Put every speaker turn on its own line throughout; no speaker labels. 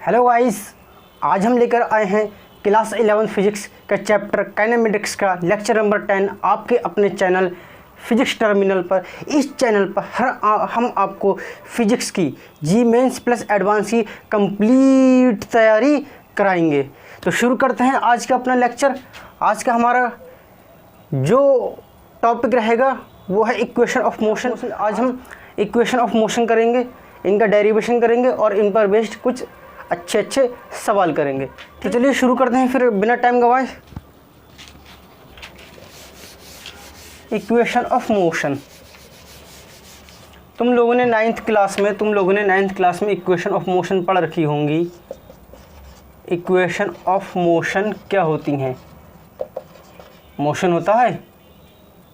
Hello guys, आज हम लेकर आए हैं क्लास 11 फिजिक्स का चैप्टर काइनेमेटिक्स का लेक्चर नंबर 10 आपके अपने चैनल फिजिक्स टर्मिनल पर। इस चैनल पर हम आपको फिजिक्स की जी मेंस प्लस एडवांस की कंप्लीट तैयारी कराएंगे। तो शुरू करते हैं आज का अपना लेक्चर। आज का हमारा जो टॉपिक रहेगा वो है इक्वेशन ऑफ मोशन। आज हम इक्वेशन ऑफ मोशन करेंगे, इनका डेरिवेशन करेंगे और इन पर बेस्ड कुछ अच्छे सवाल करेंगे। तो चलिए शुरू करते हैं फिर बिना टाइम गवाए। इक्वेशन ऑफ मोशन, तुम लोगों ने नाइन्थ क्लास में इक्वेशन ऑफ मोशन पढ़ रखी होंगी। इक्वेशन ऑफ मोशन क्या होती हैं? मोशन होता है,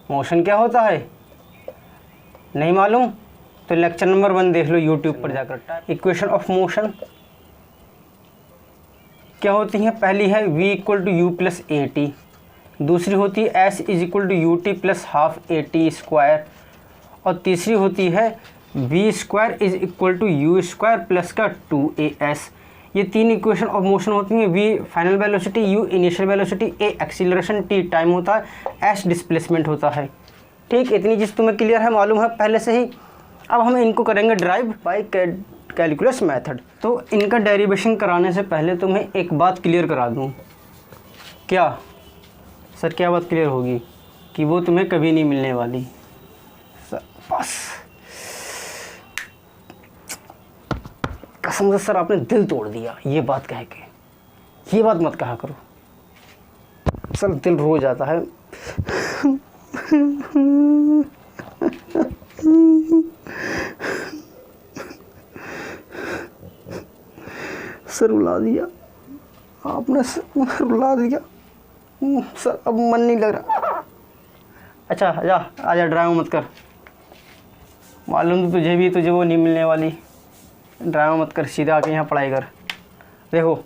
मोशन क्या होता है नहीं मालूम तो लेक्चर नंबर 1 देख लो यूट्यूब पर जाकर। इक्वेशन ऑफ मोशन क्या होती हैं? पहली है v equal to u plus a t, दूसरी होती है s is equal to u t plus half a t square, और तीसरी होती है v square is equal to u square plus का 2as। ये तीन इक्वेशन ऑफ मोशन होती हैं। v final velocity, u initial velocity, a acceleration, t time होता है, s डिस्प्लेसमेंट होता है। ठीक, इतनी चीज़ तुम्हें क्लियर है, मालूम है पहले से ही। अब हम इनको करेंगे ड्राइव बाय कैलकुलस मेथड। तो इनका डेरिवेशन कराने से पहले तुम्हें एक बात क्लियर करा दूं। क्या सर, क्या बात क्लियर होगी? कि वो तुम्हें कभी नहीं मिलने वाली। सर बस कसम से सर आपने दिल तोड़ दिया ये बात कह के। ये बात मत कहा करो सर, दिल रो जाता है। सर रुला दिया आपने, सर रुला दिया सर, अब मन नहीं लग रहा। अच्छा आजा ड्राइव मत कर, मालूम तो तुझे भी, तुझे वो नहीं मिलने वाली। ड्राइव मत कर, सीधा आके यहाँ पढ़ाई कर। देखो,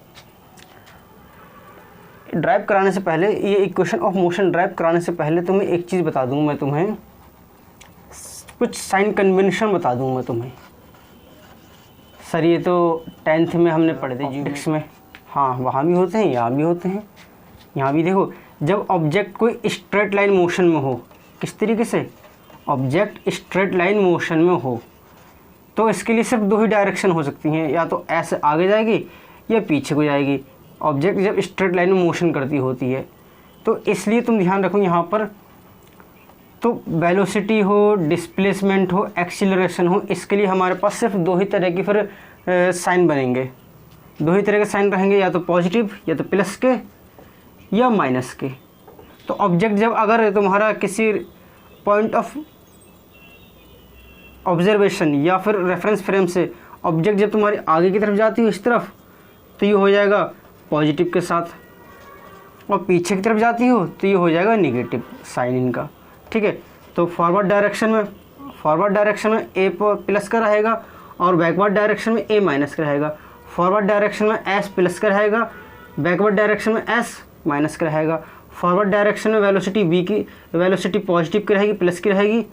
ड्राइव कराने से पहले, ये इक्वेशन ऑफ मोशन ड्राइव कराने से पहले तुम्हें एक चीज़ बता दूँ मैं, तुम्हें कुछ साइन कन्वेंशन बता दूँ मैं तुम्हें। सर ये तो 10th में हमने पढ़े थे जियोमेट्रिक्स में। हाँ, वहाँ भी होते हैं, यहाँ भी होते हैं। यहाँ भी देखो, जब ऑब्जेक्ट कोई स्ट्रेट लाइन मोशन में हो, किस तरीके से? ऑब्जेक्ट स्ट्रेट लाइन मोशन में हो तो इसके लिए सिर्फ दो ही डायरेक्शन हो सकती हैं, या तो ऐसे आगे जाएगी या पीछे को जाएगी। ऑब्जेक्ट जब स्ट्रेट लाइन में मोशन करती होती है, तो इसलिए तुम ध्यान रखो यहाँ पर, तो वेलोसिटी हो, डिस्प्लेसमेंट हो, एक्सीलरेशन हो, इसके लिए हमारे पास सिर्फ दो ही तरह की फिर साइन बनेंगे। दो ही तरह के साइन रहेंगे, या तो पॉजिटिव, या तो प्लस के, या माइनस के। तो ऑब्जेक्ट जब, अगर तुम्हारा किसी पॉइंट ऑफ ऑब्जर्वेशन या फिर रेफरेंस फ्रेम से ऑब्जेक्ट जब तुम्हारी आगे की तरफ जाती हो इस तरफ, तो ये हो जाएगा पॉजिटिव के साथ, और पीछे की तरफ जाती हो तो ये हो जाएगा नेगेटिव साइन इनका। ठीक है, तो फॉरवर्ड डायरेक्शन में ए प्लस का रहेगा, और बैकवर्ड डायरेक्शन में ए माइनस का रहेगा। फॉरवर्ड डायरेक्शन में एस प्लस का रहेगा, बैकवर्ड डायरेक्शन में एस माइनस का रहेगा। फॉरवर्ड डायरेक्शन में वेलोसिटी v की वेलोसिटी पॉजिटिव की रहेगी, प्लस की रहेगी,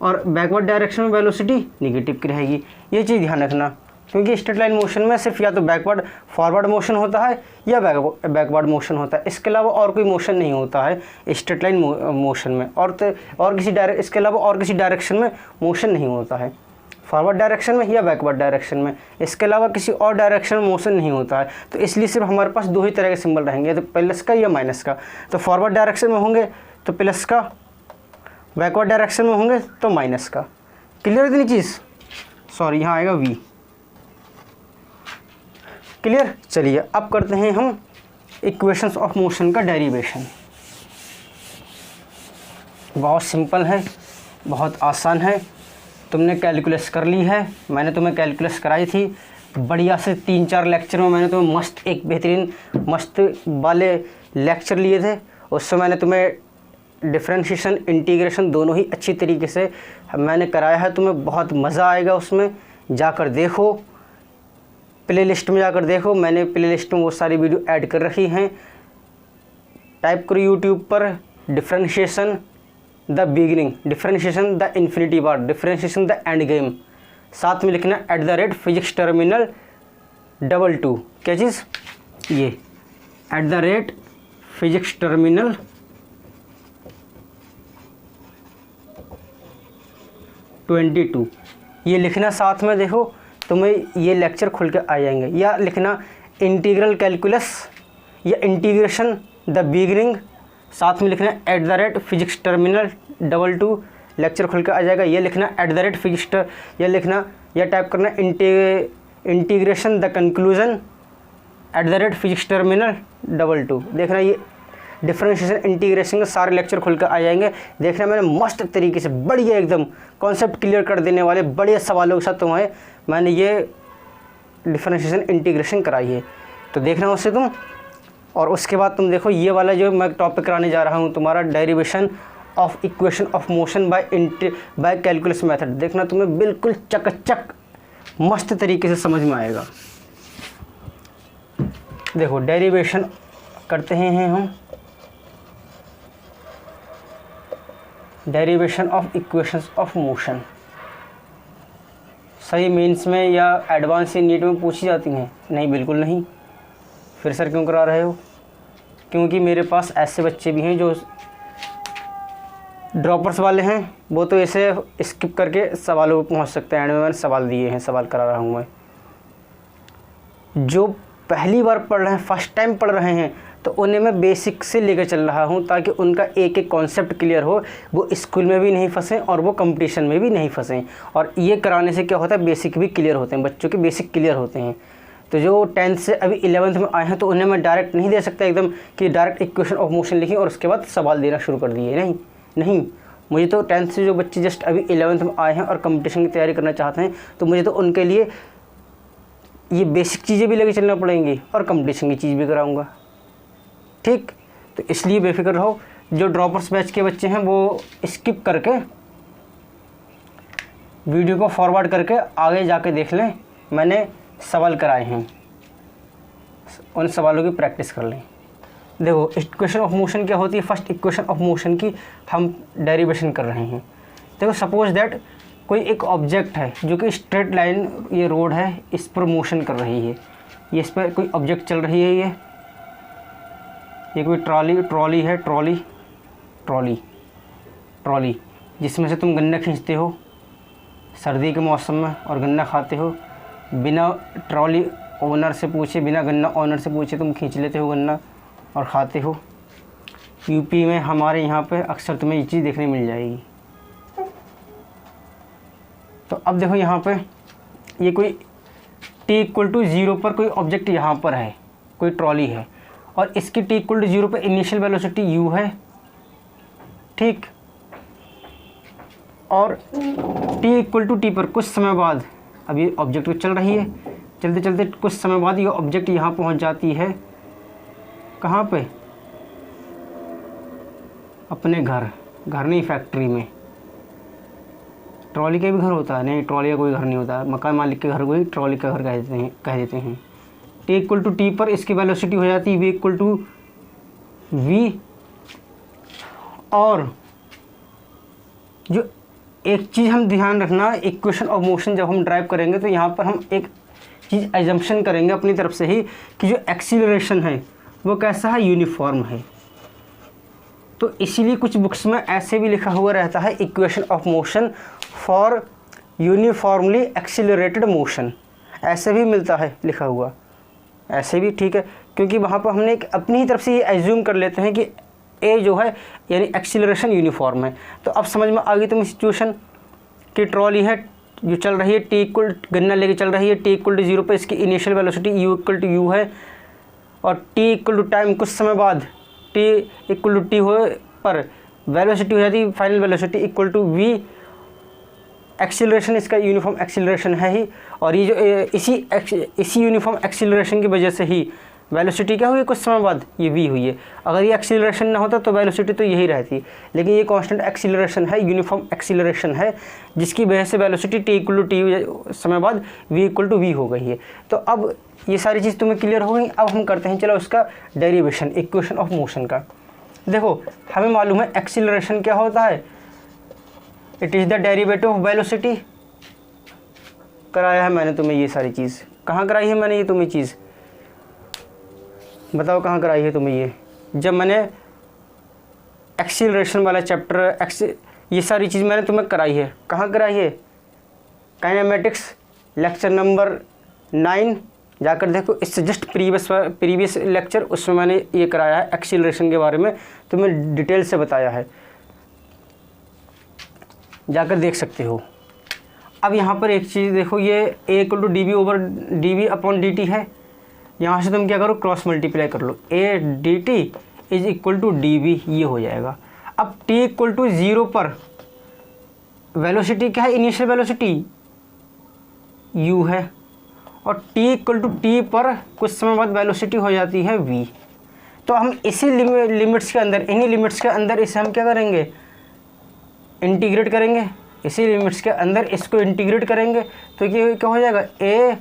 और बैकवर्ड डायरेक्शन में वेलोसिटी निगेटिव की रहेगी। ये चीज़ ध्यान रखना, क्योंकि स्ट्रेट लाइन मोशन में सिर्फ या तो फॉरवर्ड मोशन होता है या बैकवर्ड मोशन होता है। इसके अलावा और कोई मोशन नहीं होता है स्ट्रेट लाइन मोशन में, इसके अलावा और किसी डायरेक्शन में मोशन नहीं होता है, फॉरवर्ड डायरेक्शन में या बैकवर्ड डायरेक्शन में। इसके अलावा किसी और डायरेक्शन में मोशन नहीं होता है। तो इसलिए सिर्फ हमारे पास दो ही तरह के सिंबल रहेंगे, तो प्लस का या माइनस का। तो फॉरवर्ड डायरेक्शन में होंगे तो प्लस का, बैकवर्ड डायरेक्शन में होंगे तो माइनस का। क्लियर इतनी चीज़? सॉरी, यहाँ आएगा v। क्लियर? चलिए अब करते हैं हम इक्वेशंस ऑफ मोशन का डेरिवेशन। बहुत सिंपल है, बहुत आसान है। तुमने कैलकुलस कर ली है, मैंने तुम्हें कैलकुलस कराई थी बढ़िया से। 3-4 लेक्चर में मैंने तुम्हें मस्त, एक बेहतरीन मस्त वाले लेक्चर लिए थे। उससे मैंने तुम्हें डिफरेंशिएशन, इंटीग्रेशन दोनों ही अच्छी तरीके से मैंने कराया है। तुम्हें बहुत मज़ा आएगा उसमें, जाकर देखो, प्लेलिस्ट में जाकर देखो। मैंने प्लेलिस्ट में वो सारी वीडियो ऐड कर रखी हैं। टाइप करो यूट्यूब पर differentiation the beginning, differentiation the infinity part, differentiation the end game, साथ में लिखना @फिजिक्स टर्मिनल 2 क्या चीज़, ये at the rate physics terminal (22) ये लिखना साथ में। देखो तुम्हें ये लेक्चर खुल के आ जाएंगे, या लिखना इंटीग्रल कैलकुलस या इंटीग्रेशन द बिगिनिंग, साथ में लिखना at the rate physics terminal (22) lecture खुल के आ जाएगा। ये लिखना एट द रेट फिजिक्स, या लिखना या टाइप करना integration the conclusion at the rate physics terminal (22). देखना ये डिफरेंशिएशन इंटीग्रेशन के सारे लेक्चर खुल कर आ जाएंगे। देखना मैंने मस्त तरीके से बढ़िया एकदम कॉन्सेप्ट क्लियर कर देने वाले बढ़िया सवालों के साथ तुम्हें मैंने ये डिफरेंशिएशन इंटीग्रेशन कराई है, तो देखना उससे तुम। और उसके बाद तुम देखो ये वाला जो मैं टॉपिक कराने जा रहा हूँ तुम्हारा derivation of equation of motion by calculus method. देखना तुम्हें बिल्कुल चकचक मस्त तरीके से समझ में आएगा। देखो डेरिवेशन करते हैं हम, derivation of equations of motion. सही मेंस में या एडवांस या नीट में पूछी जाती हैं? नहीं, बिल्कुल नहीं। फिर सर क्यों करा रहे हो? क्योंकि मेरे पास ऐसे बच्चे भी हैं जो ड्रॉपर्स वाले हैं, वो तो ऐसे स्किप करके सवालों पर पहुंच सकते हैं। एंड में मैंने सवाल दिए हैं, सवाल करा रहा हूँ मैं। जो पहली बार पढ़ रहे हैं, फर्स्ट टाइम पढ़ रहे हैं, तो उन्हें मैं बेसिक से लेकर चल रहा हूँ ताकि उनका एक एक कॉन्सेप्ट क्लियर हो, वो स्कूल में भी नहीं फंसें और वो कंपटीशन में भी नहीं फंसें। और ये कराने से क्या होता है, बेसिक भी क्लियर होते हैं, बच्चों के बेसिक क्लियर होते हैं। तो जो 10th से अभी 11th में आए हैं तो उन्हें मैं डायरेक्ट नहीं दे सकता एकदम कि डायरेक्ट इक्वेशन ऑफ मोशन लिखी और उसके बाद सवाल देना शुरू कर दिए। नहीं, मुझे तो 10th से जो बच्चे जस्ट अभी 11th में आए हैं और कंपटीशन की तैयारी करना चाहते हैं, तो मुझे तो उनके लिए ये बेसिक चीज़ें भी लेके चलना पड़ेंगी और कंपटीशन की चीज़ भी कराऊंगा। ठीक, तो इसलिए बेफिक्र रहो। जो ड्रॉपर्स बैच के बच्चे हैं वो स्किप करके वीडियो को फॉरवर्ड करके आगे जाके देख लें, मैंने सवाल कराए हैं, उन सवालों की प्रैक्टिस कर लें। देखो इक्वेशन ऑफ मोशन क्या होती है, फर्स्ट इक्वेशन ऑफ मोशन की हम डेरिवेशन कर रहे हैं। देखो सपोज दैट कोई एक ऑब्जेक्ट है जो कि स्ट्रेट लाइन, ये रोड है, इस पर मोशन कर रही है, ये इस पर कोई ऑब्जेक्ट चल रही है, ये कोई ट्रॉली है, ट्रॉली जिसमें से तुम गन्ना खींचते हो सर्दी के मौसम में और गन्ना खाते हो। बिना ट्रॉली ओनर से पूछे, बिना गन्ना ओनर से पूछे तुम खींच लेते हो गन्ना और खाते हो। यूपी में हमारे यहाँ पे अक्सर तुम्हें ये चीज़ देखने मिल जाएगी। तो अब देखो यहाँ पे ये कोई t=0 पर कोई ऑब्जेक्ट यहाँ पर है, कोई ट्रॉली है, और इसकी t=0 पर इनिशियल वेलोसिटी u है। ठीक, और t पर कुछ समय बाद, अब ये ऑब्जेक्ट तो चल रही है, चलते चलते कुछ समय बाद ये ऑब्जेक्ट यहाँ पहुँच जाती है। कहाँ पे? अपने घर नहीं, फैक्ट्री में। ट्रॉली का भी घर होता है? नहीं, ट्रॉली का कोई घर नहीं होता, मकान मालिक के घर को ही ट्रॉली का घर कह देते हैं। t पर इसकी वेलोसिटी हो जाती है v, और जो एक चीज़ हम ध्यान रखना, इक्वेशन ऑफ मोशन जब हम ड्राइव करेंगे तो यहाँ पर हम एक चीज़ एजम्पशन करेंगे अपनी तरफ से ही कि जो एक्सीलरेशन है वो कैसा है, यूनिफॉर्म है। तो इसीलिए कुछ बुक्स में ऐसे भी लिखा हुआ रहता है, equation of motion for uniformly accelerated motion, ऐसे भी मिलता है लिखा हुआ, ऐसे भी। ठीक है, क्योंकि वहाँ पर हमने एक अपनी ही तरफ से ये एज्यूम कर लेते हैं कि ए जो है यानी एक्सीलरेशन यूनिफॉर्म है। तो अब समझ में आ गई तुम्हें सिचुएशन कि ट्रॉली है जो चल रही है, गन्ना लेके चल रही है, t=0 पर इसकी इनिशियल वेलोसिटी u है, और t टाइम कुछ समय बाद t हो पर वेलोसिटी हो जाती है, फाइनल वेलोसिटी v, एक्सीलरेशन इसका यूनिफॉर्म एक्सीलरेशन है ही। और ये जो इसी यूनिफॉर्म एक्सीलरेशन की वजह से ही वेलोसिटी क्या हुई कुछ समय बाद, ये v हुई है। अगर ये एक्सीलरेशन ना होता तो वेलोसिटी तो यही रहती, लेकिन ये कांस्टेंट एक्सीलरेशन है, यूनिफॉर्म एक्सीलरेशन है, जिसकी वजह से वेलोसिटी t समय बाद v हो गई है। तो अब ये सारी चीज़ तुम्हें क्लियर हो गई। अब हम करते हैं चलो उसका डेरिवेशन, इक्वेशन ऑफ मोशन का। देखो हमें मालूम है एक्सीलरेशन क्या होता है, it is the derivative of velocity. कराया है मैंने तुम्हें ये सारी चीज़? कहाँ कराई है मैंने ये तुम्हें चीज़? बताओ कहाँ कराई है तुम्हें ये? जब मैंने एक्सीलरेशन वाला चैप्टर ये सारी चीज़ मैंने तुम्हें कराई है। कहाँ कराई है? काइनेमेटिक्स लेक्चर नंबर 9 जाकर देखो, इससे जस्ट प्रीवियस लेक्चर, उसमें मैंने ये कराया है, एक्सीलरेशन के बारे में तुम्हें डिटेल से बताया है, जाकर देख सकते हो। अब यहाँ पर एक चीज़ देखो, ये a = dv/dt है। यहाँ से तुम क्या करो, क्रॉस मल्टीप्लाई कर लो, a dt = dv, ये हो जाएगा। अब t = 0 पर वेलोसिटी क्या है? इनिशियल वेलोसिटी u है, और t = t पर कुछ समय बाद वेलोसिटी हो जाती है v। तो हम इसी लिमिट्स के अंदर, इन्हीं लिमिट्स के अंदर इसे हम क्या करेंगे, इंटीग्रेट करेंगे। इसी लिमिट्स के अंदर इसको इंटीग्रेट करेंगे तो ये क्या हो जाएगा, a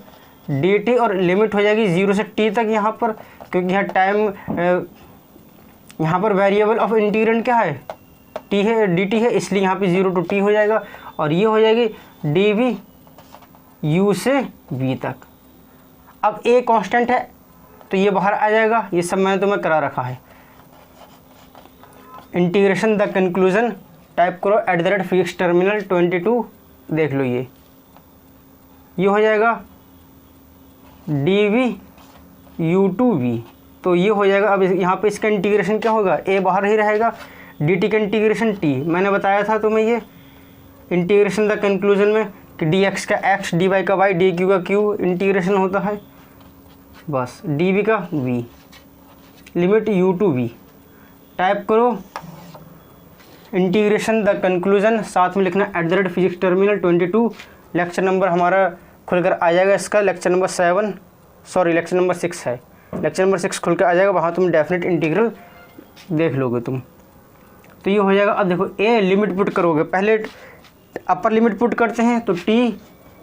dt, और लिमिट हो जाएगी 0 से t तक यहाँ पर, क्योंकि यहाँ टाइम, यहाँ पर वेरिएबल ऑफ इंटीग्रेंट क्या है, t है, dt है, इसलिए यहाँ पे 0 to t हो जाएगा। और ये हो जाएगी dv u से v तक। अब a कांस्टेंट है तो ये बाहर आ जाएगा, ये सब मैंने तुम्हें करा रखा है। इंटीग्रेशन द कंक्लूजन टाइप करो @फिजिक्स टर्मिनल 22, देख लो ये हो जाएगा dv u to v, तो ये हो जाएगा। अब यहाँ पे इसका इंटीग्रेशन क्या होगा, a बाहर ही रहेगा, dt का इंटीग्रेशन t, मैंने बताया था तुम्हें ये इंटीग्रेशन द कंक्लूजन में कि dx का x, dy का y, dq का q इंटीग्रेशन होता है, बस dv का v, limit u to v। Type करो इंटीग्रेशन द कंक्लूजन, साथ में लिखना @फिजिक्स टर्मिनल 22। लेक्चर नंबर हमारा खुलकर आ जाएगा, इसका लेक्चर नंबर 6 है। लेक्चर नंबर 6 खुल कर आ जाएगा, वहाँ तुम डेफिनेट इंटीग्रल देख लोगे तुम। तो ये हो जाएगा। अब देखो a लिमिट पुट करोगे, पहले अपर लिमिट पुट करते हैं तो t,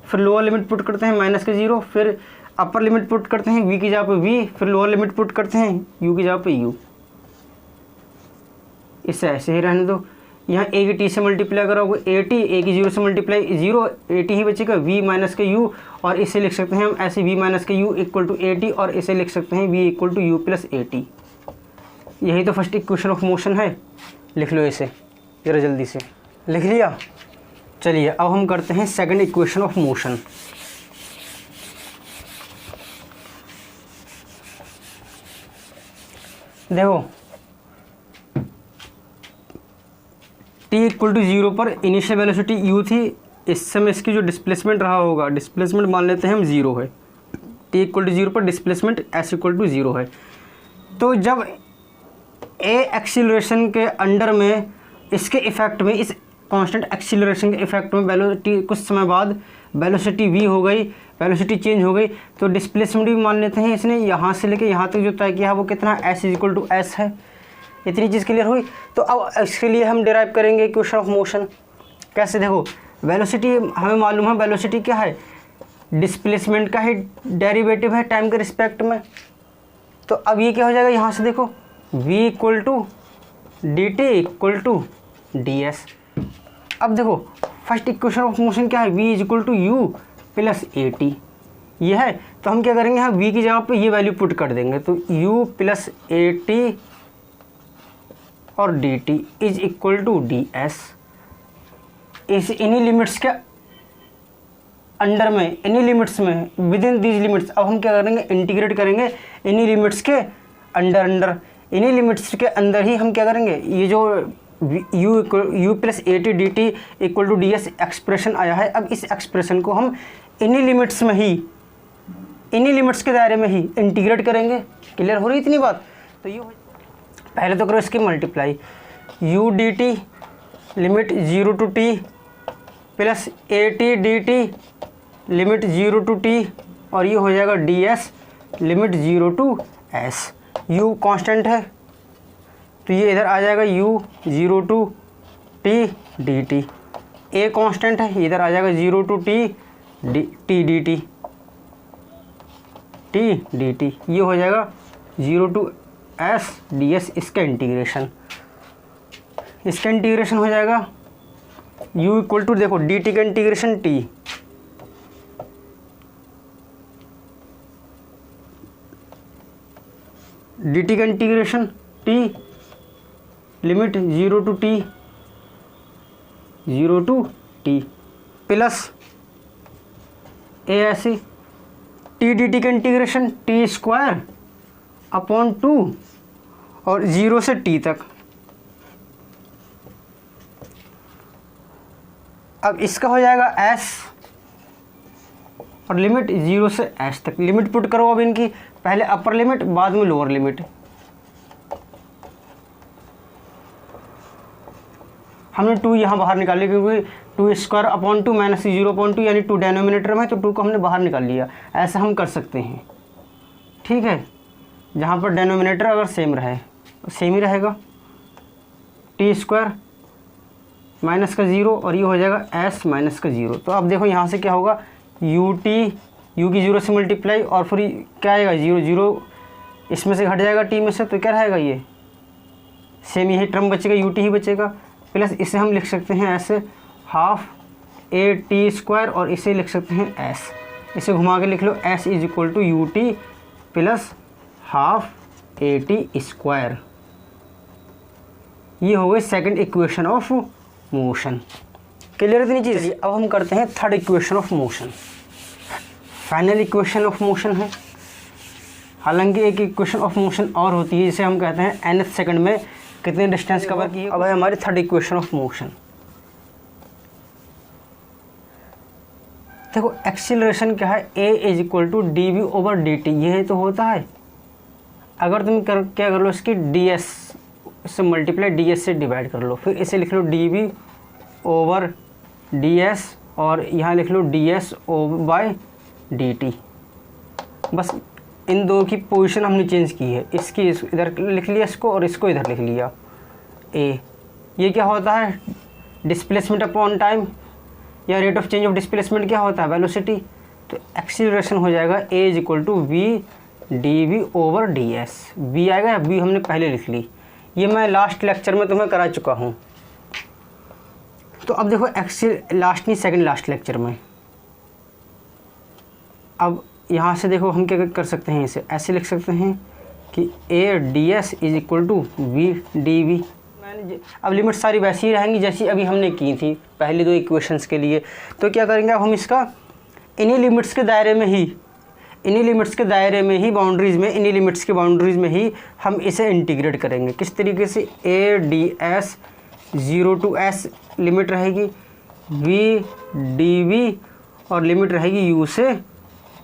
फिर लोअर लिमिट पुट करते हैं -0, फिर अपर लिमिट पुट करते हैं v की जगह पे v, फिर लोअर लिमिट पुट करते हैं u की जगह पे u। इससे ऐसे ही रहने दो। यहाँ a की t से मल्टीप्लाई करोगे at, a की 0 से मल्टीप्लाई 0, at ही बचेगा, v माइनस के u, और इसे लिख सकते हैं हम ऐसे v माइनस के u = at, और इसे लिख सकते हैं v = u + at। यही तो फर्स्ट इक्वेशन ऑफ मोशन है, लिख लो इसे जरा जल्दी से। लिख लिया? चलिए अब हम करते हैं सेकंड इक्वेशन ऑफ मोशन। देखो t = 0 पर इनिशियल वेलोसिटी u थी, इस समय इसकी जो डिस्प्लेसमेंट रहा होगा, डिस्प्लेसमेंट मान लेते हैं हम 0 है, t = 0 पर डिस्प्लेसमेंट s = 0 है। तो जब a एक्सीलरेशन के अंडर में, इसके इफेक्ट में, इस कांस्टेंट एक्सीलरेशन के इफेक्ट में वेलोसिटी कुछ समय बाद वेलोसिटी v हो गई, वेलोसिटी चेंज हो गई, तो डिस्प्लेसमेंट भी मान लेते हैं इसने यहाँ से लेके यहाँ तक जो तय किया है वो कितना, s = s है। इतनी चीज़ क्लियर हुई। तो अब इसके लिए हम डिराइव करेंगे इक्वेशन ऑफ मोशन। कैसे? देखो वेलोसिटी हमें मालूम है, वेलोसिटी क्या है, डिस्प्लेसमेंट का ही डेरिवेटिव है टाइम के रिस्पेक्ट में। तो अब ये क्या हो जाएगा, यहाँ से देखो v = dt = ds। अब देखो फर्स्ट इक्वेशन ऑफ मोशन क्या है, v = u + at, ये है। तो हम क्या करेंगे, यहाँ v की जगह पे ये वैल्यू पुट कर देंगे, तो u + at और dt = ds। इस इन्हीं लिमिट्स के अंडर में, इन्हीं लिमिट्स में, विद इन दीज लिमिट्स, अब हम क्या करेंगे, इंटीग्रेट करेंगे इन्हीं लिमिट्स के अंडर इन्हीं लिमिट्स के अंदर ही हम क्या करेंगे, ये जो u + at dt = ds expression आया है, अब इस एक्सप्रेशन को हम इन्हीं लिमिट्स में ही, इन्हीं लिमिट्स के दायरे में ही इंटीग्रेट करेंगे। क्लियर हो रही इतनी बात? तो ये पहले तो करो इसकी multiply, u dt limit 0 to t + at dt limit 0 to t, और ये हो जाएगा ds limit 0 to s। u constant है तो ये इधर आ जाएगा u 0 to t dt, a constant है, इधर आ जाएगा 0 to t dt, ये हो जाएगा 0 to s ds। इसका इंटीग्रेशन हो जाएगा u = देखो dt का इंटीग्रेशन t, डी टी का integration T limit 0 to t, 0 to t plus A ऐसे टी डी टी का इंटीग्रेशन टी स्क्वायर अपॉन 2 और 0 से t तक। अब इसका हो जाएगा s और लिमिट 0 से h तक। लिमिट पुट करो अब इनकी, पहले अपर लिमिट बाद में लोअर लिमिट। हमने 2 यहाँ बाहर निकाल लिया क्योंकि 2 स्क्वायर अपॉन 2 माइनस 0.2 यानी 2 डेनोमिनेटर में, तो 2 को हमने बाहर निकाल लिया। ऐसा हम कर सकते हैं, ठीक है, जहाँ पर डेनोमिनेटर अगर सेम रहे, सेम ही रहेगा, टी स्क्वायर माइनस का 0 और ये हो जाएगा s माइनस का 0। तो अब देखो यहाँ से क्या होगा, यू की 0 से मल्टीप्लाई और फिर क्या आएगा 0 इसमें से घट जाएगा t में से, तो क्या रहेगा ये सेम यही टर्म बचेगा, यू टी ही बचेगा। प्लस इसे हम लिख सकते हैं ऐसे हाफ ए टी स्क्वायर और इसे लिख सकते हैं s। इसे घुमा के लिख लो s is equal to u t plus half a t square. ये हो गई second equation of motion. Clear इतनी चीज़। अब हम करते हैं third equation of motion, final equation of motion है। हालांकि एक इक्वेशन ऑफ मोशन और होती है जिसे हम कहते हैं nth सेकंड में कितने डिस्टेंस कवर की है। अब है हमारी थर्ड इक्वेशन ऑफ मोशन। देखो एक्सीलरेशन क्या है, a is equal to d we over d t, ये तो होता है। अगर तुम क्या कर लो, इसकी डी एस से मल्टीप्लाई डी एस से डिवाइड कर लो, फिर इसे लिख लो D we over D S और यहाँ लिख लो D S over by D T. बस इन दो की पोजीशन हमने चेंज की है, इसकी इधर लिख लिया इसको और इसको इधर लिख लिया ए। ये क्या होता है, डिस्प्लेसमेंट अपॉन टाइम या rate of change of displacement क्या होता है, वेलोसिटी। तो एक्सीलरेशन हो जाएगा A is equal to we D we over D S. V आएगा, वी हमने पहले लिख ली, ये मैं लास्ट लेक्चर में तुम्हें करा चुका हूँ। तो अब देखो लास्ट नहीं, सेकंड लास्ट लेक्चर में। अब यहाँ से देखो हम क्या कर सकते हैं, इसे ऐसे लिख सकते हैं कि a d s is equal to we D v. अब लिमिट सारी वैसी ही रहेंगी जैसी अभी हमने की थी पहली दो इक्वेशंस के लिए। तो क्या करेंगे, अब हम इसका इन्हीं लिमिट्स के दायरे में ही, बाउंड्रीज़ में, इन्हीं लिमिट्स के बाउंड्रीज़ में ही हम इसे इंटीग्रेट करेंगे। किस तरीके से, a d s 0 to s limit रहेगी, वी डी वी और लिमिट रहेगी u से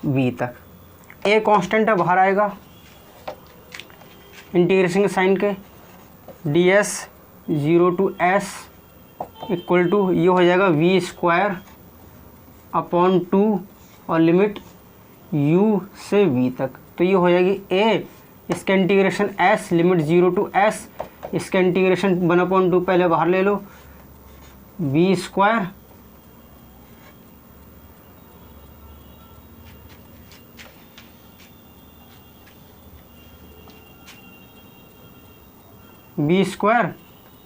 v तक। a कांस्टेंट है, बाहर आएगा इंटीग्रेशन के साइन के, d s 0 to s equal to ये हो जाएगा v स्क्वायर अपॉन 2 और लिमिट u से v तक। तो ये हो जाएगी a, इसका integration s limit 0 to s, इसका इंटीग्रेशन 1/2 पहले बाहर ले लो, v स्क्वायर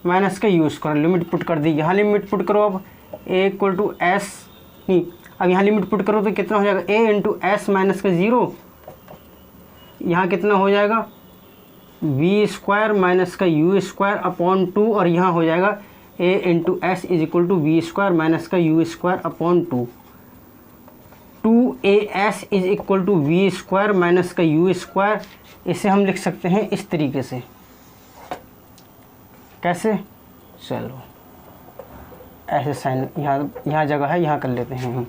माइनस का यू स्क्वायर। लिमिट पुट कर दी, यहाँ लिमिट पुट करो। अब a इक्वल टू एस नहीं, अब यहाँ लिमिट पुट करो तो कितना हो जाएगा, a इंटू एस माइनस का 0, यहाँ कितना हो जाएगा v स्क्वायर माइनस का यू स्क्वायर अपॉन 2 और यहाँ हो जाएगा a into S is equal to V square minus का you square upon 2। 2as is equal to V square minus का यू स्क्वायर। इसे हम लिख सकते हैं इस तरीके से, कैसे, चलो ऐसे साइन यहाँ जगह है, यहाँ कर लेते हैं हम।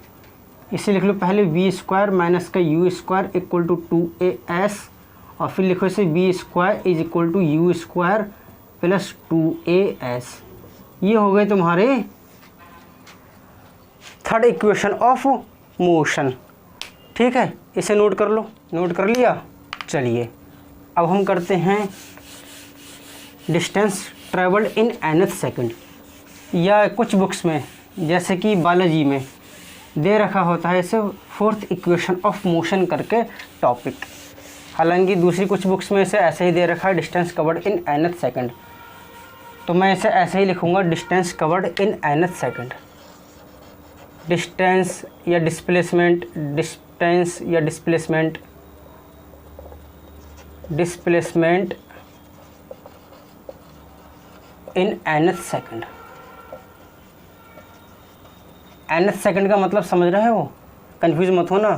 इसे लिख लो पहले v स्क्वायर माइनस का you square equal to 2as और फिर लिखो इसे v square is equal to u square plus 2as। ये हो गए तुम्हारे थर्ड इक्वेशन ऑफ मोशन। ठीक है, इसे नोट कर लो, नोट कर लिया। चलिए अब हम करते हैं distance travelled in nth second, या कुछ बुक्स में जैसे कि बायोलॉजी में दे रखा होता है इसे फोर्थ इक्वेशन ऑफ मोशन करके टॉपिक। हालांकि दूसरी कुछ बुक्स में इसे ऐसे ही दे रखा है distance covered in nth second, तो मैं इसे ऐसे ही लिखूँगा distance covered in nth second. Distance या डिस्प्लेसमेंट, डिस्टेंस या displacement displacement in nth second. nth second का मतलब समझ रहे हो, कंफ्यूज मत हो ना,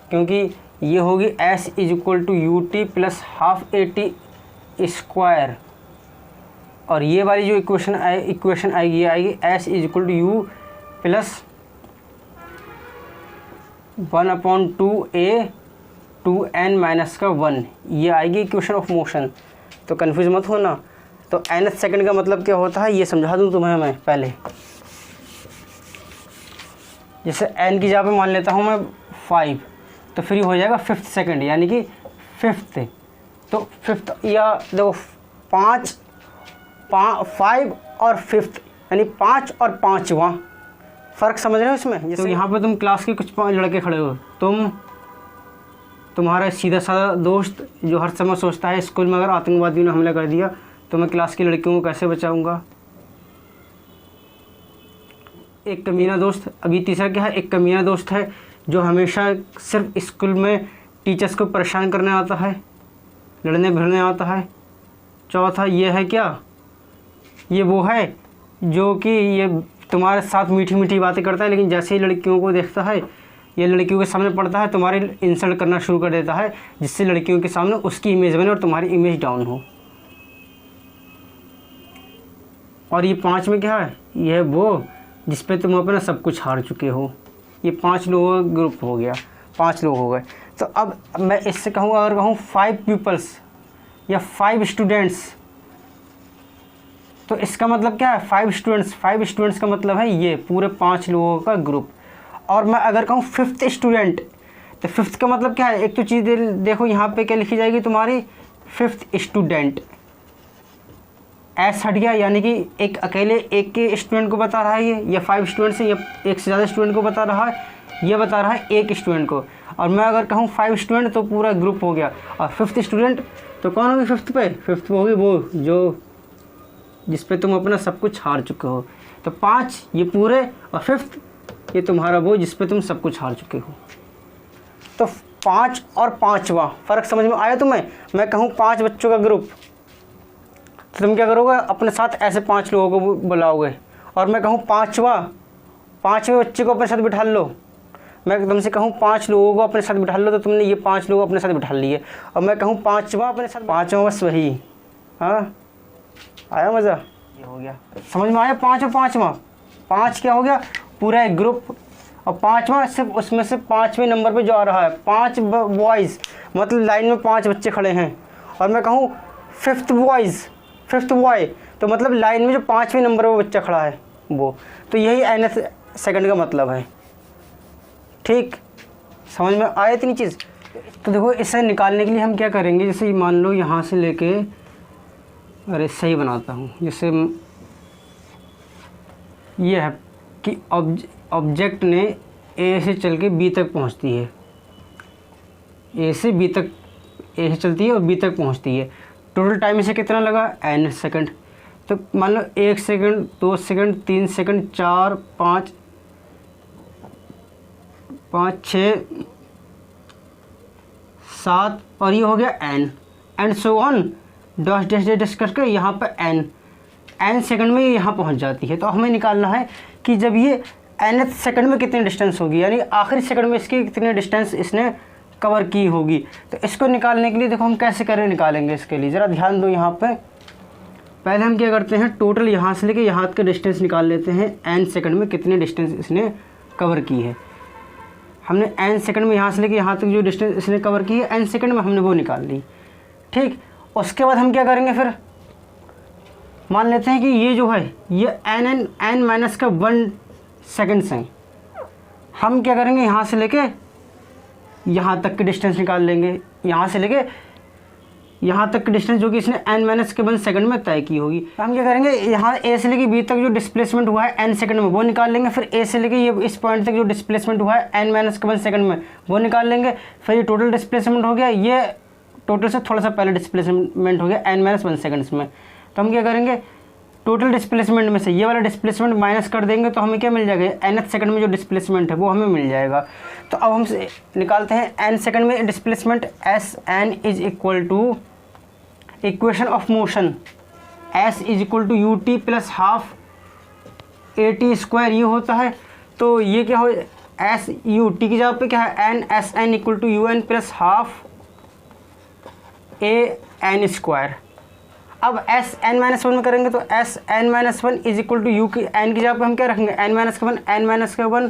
क्योंकि ये होगी s is equal to u t plus half a t square, और ये वाली जो इक्वेशन आएगी ये आएगी s is equal to u plus 1/2a 2n minus का 1, ये आएगी इक्वेशन ऑफ मोशन। तो कंफ्यूज मत हो ना। तो nth सेकंड का मतलब क्या होता है ये समझा दूँ तुम्हें मैं पहले। जैसे n की जगह पे मान लेता हूँ मैं 5, तो फिर ये हो जाएगा 5th सेकंड, यानी कि 5th। तो 5th या देखो 5 और 5th यानी 5 और 5वां, फ़र्क समझ रहे हो इसमें। जैसे तो यहाँ पे तुम क्लास के कुछ 5 लड़के खड़े हो, तुम्हारा सीधा साधा दोस्त जो हर समय सोचता है स्कूल में अगर आतंकवादियों ने हमला कर दिया तो मैं क्लास की लड़कियों को कैसे बचाऊंगा। एक कमीना दोस्त, अभी तीसरा क्या है, एक कमीना दोस्त है जो हमेशा सिर्फ स्कूल में टीचर्स को परेशान करने आता है, लड़ने भिड़ने आता है। चौथा ये है क्या, ये वो है जो कि ये तुम्हारे साथ मीठी मीठी बातें करता है, लेकिन जैसे ही लड़कियों को देखता है, ये लड़कियों के सामने पड़ता है, तुम्हारी इंसल्ट करना शुरू कर देता है, जिससे लड़कियों के सामने उसकी इमेज बने और तुम्हारी इमेज डाउन हो। और ये 5 में क्या है, ये है वो जिस पे तुम अपना सब कुछ हार चुके हो। ये 5 लोगों का ग्रुप हो गया, 5 लोग हो गए। तो अब मैं इससे कहूँ, अगर कहूँ 5 पीपल्स या 5 स्टूडेंट्स, तो इसका मतलब क्या है 5 स्टूडेंट्स का मतलब है ये पूरे 5 लोगों का ग्रुप। और मैं अगर कहूँ 5th स्टूडेंट, तो 5th का मतलब क्या है, एक तो चीज़ देखो यहाँ पे क्या लिखी जाएगी तुम्हारी 5th स्टूडेंट, एस हट गया, यानी कि एक अकेले एक के स्टूडेंट को बता रहा है ये, या 5 स्टूडेंट से, या एक से ज़्यादा स्टूडेंट को बता रहा है, ये बता रहा है एक स्टूडेंट को। और मैं अगर कहूँ 5 स्टूडेंट तो पूरा ग्रुप हो गया। और 5th स्टूडेंट तो कौन होगी 5th पे, 5th पे होगी वो जो जिस पे तुम अपना सब कुछ हार चुके हो। तो 5 ये पूरे, और 5th ये तुम्हारा वो जिस पे तुम सब कुछ हार चुके हो। तो 5 और 5वां फ़र्क समझ में आया तुम्हें। मैं कहूँ 5 बच्चों का ग्रुप, तो तुम क्या करोगे, अपने साथ ऐसे 5 लोगों को बुलाओगे। और मैं कहूँ 5वें बच्चे को अपने साथ बिठा लो, मैं तुमसे कहूँ 5 लोगों को अपने साथ बिठा लो, तो तुमने ये 5 लोग अपने साथ बिठा लिए। और मैं कहूँ 5वां अपने साथ, 5वां बस वही। हाँ, आया मज़ा, ये हो गया समझ में आया। 5 और 5वां, 5 क्या हो गया पूरा एक ग्रुप, और 5वां सिर्फ उसमें से 5वें नंबर पे जो आ रहा है 5 बॉयज़, मतलब लाइन में 5 बच्चे खड़े हैं। और मैं कहूँ 5th बॉय, तो मतलब लाइन में जो 5वें नंबर पर बच्चा खड़ा है वो। तो यही nth सेकंड का मतलब है। ठीक, समझ में आया इतनी चीज़। तो देखो इसे निकालने के लिए हम क्या करेंगे, जैसे मान लो यहाँ से लेके, अरे सही बनाता हूँ, जैसे ये है कि ऑब्जेक्ट ने ए से चल के बी तक पहुँचती है, ए से चलती है और बी तक पहुँचती है। टोटल टाइम इसे कितना लगा, n सेकंड। तो मान लो 1 सेकंड, 2 सेकंड, 3 सेकंड, 4, 5, 6, 7, और ये हो गया n, and so on dash करके यहाँ पे n सेकंड में यहाँ पहुँच जाती है। तो हमें निकालना है कि जब ये nth सेकंड में कितनी डिस्टेंस होगी, यानी आखिरी सेकंड में इसकी कितनी डिस्टेंस इसने कवर की होगी। तो इसको निकालने के लिए देखो हम कैसे निकालेंगे, इसके लिए ज़रा ध्यान दो। यहाँ पे पहले हम क्या करते हैं, टोटल यहाँ से लेके यहाँ का डिस्टेंस निकाल लेते हैं, n सेकंड में कितनी डिस्टेंस इसने कवर की है। हमने n सेकंड में यहाँ से लेके यहाँ तक जो डिस्टेंस इसने कवर की है n सेकंड में, हमने वो निकाल ली। ठीक, उसके बाद हम क्या करेंगे, फिर मान लेते हैं कि ये जो है ये n माइनस का 1 सेकेंड्स हैं। हम क्या करेंगे, यहाँ से लेके यहाँ तक की डिस्टेंस निकाल लेंगे, यहाँ से लेके यहाँ तक की डिस्टेंस जो कि इसने n माइनस के 1 सेकंड में तय की होगी। तो हम क्या करेंगे, यहाँ a से लेके b तक जो डिस्प्लेसमेंट हुआ है n सेकंड में वो निकाल लेंगे। फिर a से लेके ये इस पॉइंट तक जो डिस्प्लेसमेंट हुआ है n माइनस के 1 सेकंड में वो निकाल लेंगे। फिर ये टोटल डिस्प्लेसमेंट हो गया, ये टोटल से थोड़ा सा पहले डिस्प्लेसमेंट हो गया n माइनस 1 सेकंड्स में। तो हम क्या करेंगे, टोटल डिस्प्लेसमेंट में से ये वाला डिस्प्लेसमेंट माइनस कर देंगे तो हमें क्या मिल जाएगा, nth सेकंड में जो डिस्प्लेसमेंट है वो हमें मिल जाएगा। तो अब हम निकालते हैं n सेकंड में displacement, s n is equal to equation of motion s is equal to u t plus half a t square ये होता है। तो ये क्या हो, एस यू टी की जगह पे क्या है, n s n equal to u N plus half A N square. अब एस एन माइनस वन में करेंगे तो s n minus one is equal to u की एन की जगह पे हम क्या रखेंगे, एन माइनस का वन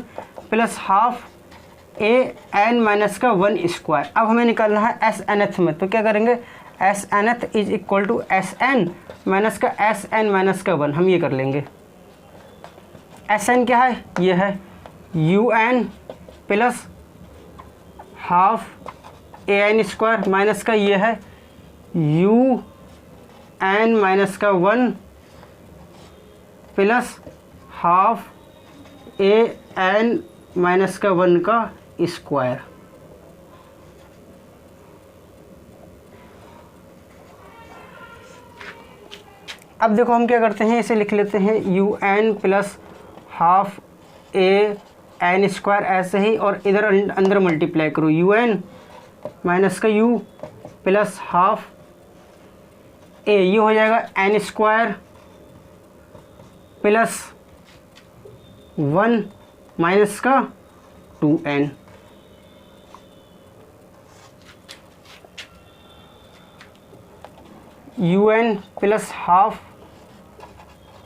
प्लस हाफ ए एन माइनस का वन स्क्वायर। अब हमें निकालना है एस एन एथ में, तो क्या करेंगे, s n th is equal to s n minus का एस एन माइनस का वन, हम ये कर लेंगे। एस एन क्या है, ये है u N plus half A N square minus का ये है यू एन माइनस का वन प्लस हाफ ए एन माइनस का वन का स्क्वायर। अब देखो हम क्या करते हैं, इसे लिख लेते हैं U N plus half A N square ऐसे ही, और इधर अंदर मल्टीप्लाई करो, यू एन माइनस का यू प्लस हाफ ए, ये हो जाएगा N square plus one minus का two N. U N plus half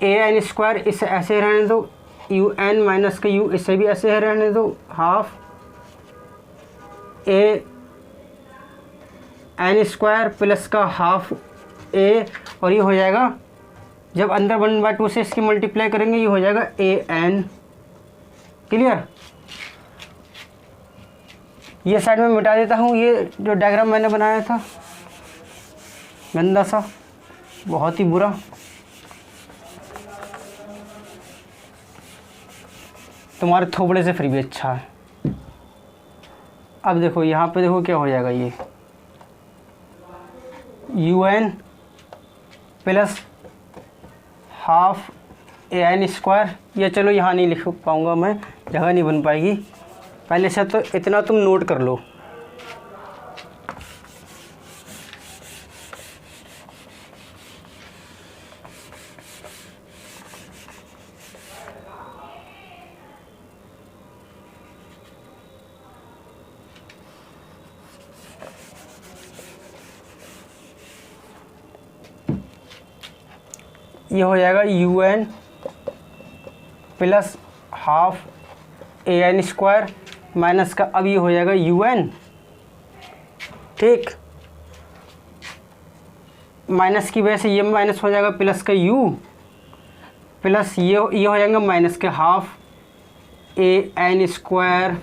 A N square, इसे ऐसे रहने दो, यू एन माइनस का यू इसे भी ऐसे रहने दो, half A N square plus का हाफ ए, और ये हो जाएगा जब अंदर 1/2 से इसकी मल्टीप्लाई करेंगे ये हो जाएगा ए एन। क्लियर, ये साइड में मिटा देता हूँ, ये जो डायग्राम मैंने बनाया था गंदा सा, बहुत ही बुरा। तुम्हारे थोबड़े से फिर भी अच्छा है। अब देखो यहाँ पे देखो क्या हो जाएगा, ये u N plus half A N square, या चलो यहाँ नहीं लिख पाऊँगा मैं, जगह नहीं बन पाएगी, पहले से तो इतना तुम नोट कर लो। ये हो जाएगा u N plus half A N square minus का, अब ये हो जाएगा यू एन, ठीक, माइनस की वजह से ये माइनस हो जाएगा, प्लस का यू प्लस ये हो जाएगा माइनस के हाफ ए एन स्क्वायर,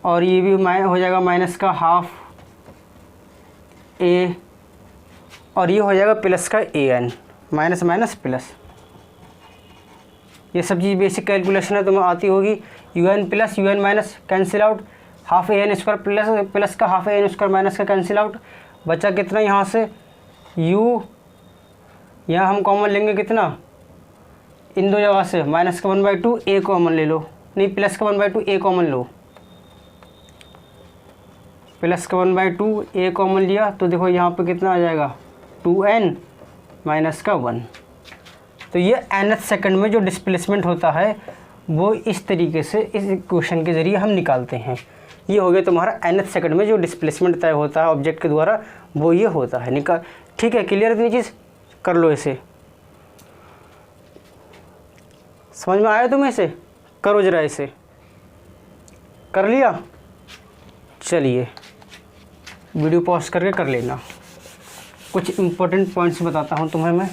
और ये भी हो जाएगा माइनस का हाफ ए, और ये हो जाएगा प्लस का a n, minus minus plus. ये सब चीज़ बेसिक कैलकुलेशन है, तुम्हें आती होगी। U N plus u N minus cancel out, half A N square plus का half A N square minus का कैंसिल आउट, बचा कितना यहाँ से u, यहाँ हम कॉमन लेंगे कितना, इन दो जगह से माइनस का 1/2 ए कॉमन ले लो, नहीं प्लस का 1/2 ए कॉमन लो, प्लस का 1/2 ए कॉमन लिया तो देखो यहाँ पे कितना आ जाएगा 2n माइनस का 1। तो ये nth सेकंड में जो डिस्प्लेसमेंट होता है वो इस तरीके से इस इक्वेशन के ज़रिए हम निकालते हैं। ये हो गया तुम्हारा nth सेकंड में जो डिस्प्लेसमेंट तय होता है ऑब्जेक्ट के द्वारा, वो ये होता है निकाल। ठीक है, क्लियर इतनी चीज़, कर लो इसे, समझ में आया तुम्हें, इसे करो जरा, इसे कर लिया। चलिए वीडियो पॉज करके कर लेना। कुछ इम्पोर्टेंट पॉइंट्स बताता हूँ तुम्हें मैं,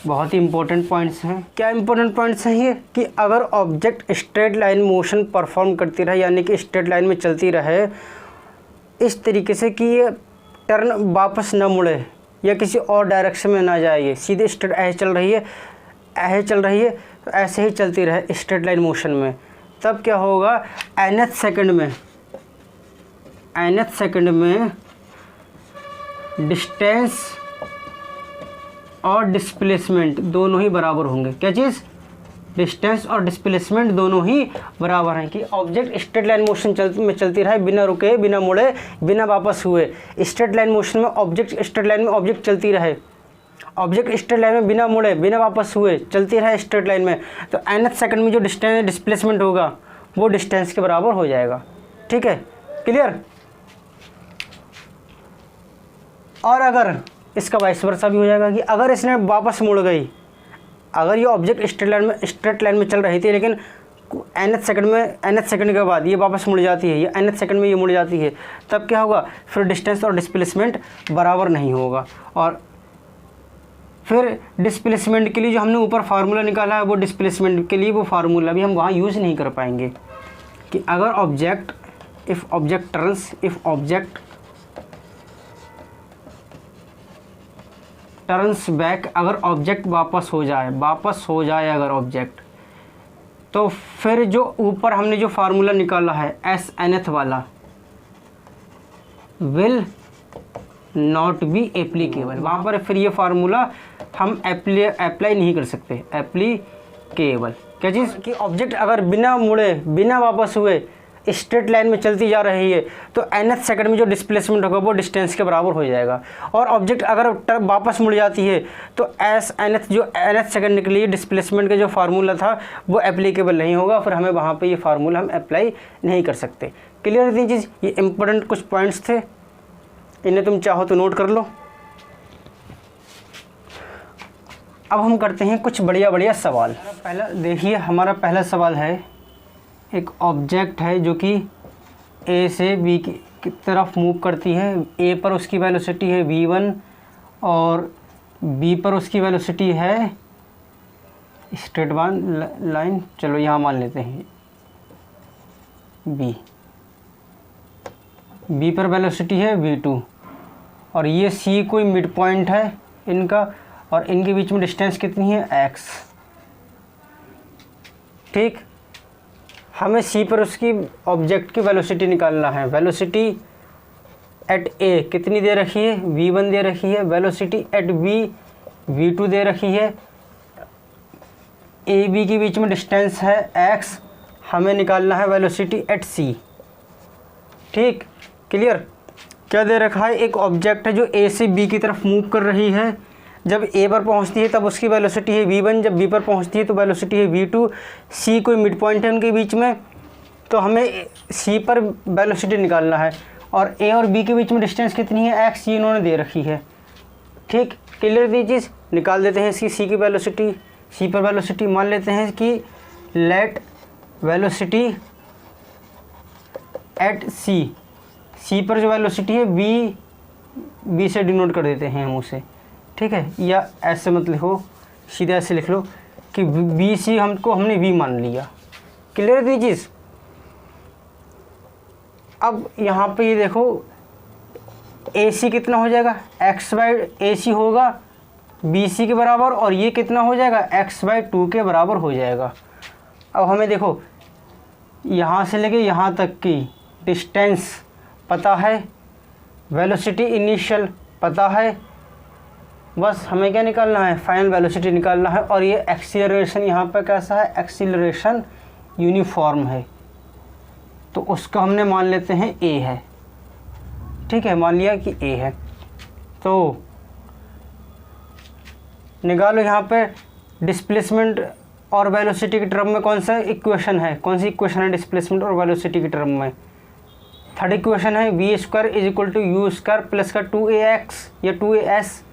बहुत ही इम्पोर्टेंट पॉइंट्स हैं। क्या इम्पोर्टेंट पॉइंट्स हैं ये, कि अगर object straight line motion perform करती रहे, यानी कि स्ट्रेट लाइन में चलती रहे इस तरीके से कि ये टर्न वापस न मुड़े या किसी और डायरेक्शन में ना जाए, ये सीधे स्ट्रेट ऐसे चल रही है, ऐसे चल रही है, तो ऐसे ही चलती रहे स्ट्रेट लाइन मोशन में, तब क्या होगा, nth सेकंड में डिस्टेंस और डिस्प्लेसमेंट दोनों ही बराबर होंगे। क्या चीज़? डिस्टेंस और डिस्प्लेसमेंट दोनों ही बराबर हैं कि ऑब्जेक्ट स्ट्रेट लाइन मोशन में चलती रहे, बिना रुके, बिना मुड़े, बिना वापस हुए। स्ट्रेट लाइन मोशन में ऑब्जेक्ट, स्ट्रेट लाइन में ऑब्जेक्ट चलती रहे, ऑब्जेक्ट स्ट्रेट लाइन में बिना मुड़े, बिना वापस हुए चलती रहे स्ट्रेट लाइन में, तो nth सेकंड में जो डिस्प्लेसमेंट होगा वो डिस्टेंस के बराबर हो जाएगा। ठीक है, क्लियर? और अगर इसका वाइस वर्सा भी हो जाएगा कि अगर इसने वापस मुड़ गई, अगर ये ऑब्जेक्ट स्ट्रेट लाइन में चल रही थी लेकिन nth सेकंड के बाद ये वापस मुड़ जाती है, ये nth सेकंड में ये मुड़ जाती है, तब क्या होगा? फिर डिस्टेंस और डिस्प्लेसमेंट बराबर नहीं होगा। और फिर डिस्प्लेसमेंट के लिए जो हमने ऊपर फार्मूला निकाला है, वो डिस्प्लेसमेंट के लिए वो फार्मूला भी हम वहाँ यूज़ नहीं कर पाएंगे कि अगर ऑब्जेक्ट टर्न्स बैक, अगर ऑब्जेक्ट वापस हो जाए अगर ऑब्जेक्ट, तो फिर जो ऊपर हमने जो फार्मूला निकाला है एस nth वाला विल नॉट बी एप्लीकेबल, वहाँ पर फिर ये फार्मूला हम अप्लाई नहीं कर सकते, एप्लीकेबल। क्या चीज़? कि ऑब्जेक्ट अगर बिना मुड़े, बिना वापस हुए स्ट्रेट लाइन में चलती जा रही है, तो nth सेकंड में जो डिस्प्लेसमेंट होगा वो डिस्टेंस के बराबर हो जाएगा। और ऑब्जेक्ट अगर वापस मुड़ जाती है तो जो nth सेकंड के लिए डिस्प्लेसमेंट का जो फार्मूला था वो एप्लीकेबल नहीं होगा, फिर हमें वहाँ पे ये फार्मूला हम अप्लाई नहीं कर सकते। क्लियर इतनी चीज़? ये इंपॉर्टेंट कुछ पॉइंट्स थे, इन्हें तुम चाहो तो नोट कर लो। अब हम करते हैं कुछ बढ़िया सवाल। पहला देखिए, हमारा पहला सवाल है, एक ऑब्जेक्ट है जो कि ए से बी की तरफ मूव करती है। ए पर उसकी वेलोसिटी है v1 और बी पर उसकी वेलोसिटी है स्ट्रेट लाइन, चलो यहाँ मान लेते हैं बी पर वेलोसिटी है v2 और ये सी कोई मिड पॉइंट है इनका, और इनके बीच में डिस्टेंस कितनी है? x। ठीक, हमें सी पर उसकी ऑब्जेक्ट की वेलोसिटी निकालना है। वेलोसिटी एट ए कितनी दे रखी है? v1 दे रखी है। वेलोसिटी एट बी v2 दे रखी है। ए बी के बीच में डिस्टेंस है x, हमें निकालना है वेलोसिटी एट सी। ठीक, क्लियर? क्या दे रखा है? एक ऑब्जेक्ट है जो ए से बी की तरफ मूव कर रही है। जब ए पर पहुंचती है तब उसकी वेलोसिटी है v1, जब बी पर पहुंचती है तो वेलोसिटी है v2। सी कोई मिड पॉइंट है उनके बीच में, तो हमें सी पर वेलोसिटी निकालना है। और ए और बी के बीच में डिस्टेंस कितनी है? x, ये इन्होंने दे रखी है। ठीक, क्लियर दी चीज़? निकाल देते हैं इसकी सी की वेलोसिटी। सी पर वेलोसिटी मान लेते हैं कि लेट वेलोसिटी एट सी, सी पर जो वेलोसिटी है बी से डिनोट कर देते हैं हम उसे। ठीक है, या ऐसे मत लिखो, सीधा ऐसे लिख लो कि बी सी हमने वी मान लिया। क्लियर दी चीज़? अब यहाँ पे ये देखो, ए सी कितना हो जाएगा? x/AC होगा BC के बराबर, और ये कितना हो जाएगा? x/2 के बराबर हो जाएगा। अब हमें देखो यहाँ से लेके यहाँ तक की डिस्टेंस पता है, वेलोसिटी इनिशियल पता है, बस हमें क्या निकालना है? फाइनल वेलोसिटी निकालना है। और ये एक्सीलरेशन यहाँ पर कैसा है? एक्सीलरेशन यूनिफॉर्म है, तो उसका हमने मान लेते हैं ए है। ठीक है, मान लिया कि ए है। तो निकालो यहाँ पे डिस्प्लेसमेंट और वेलोसिटी के टर्म में कौन सा इक्वेशन है? कौन सी इक्वेशन है डिस्प्लेसमेंट और वेलोसिटी के टर्म में? थर्ड इक्वेशन है v² = u² प्लस का 2ax या 2as।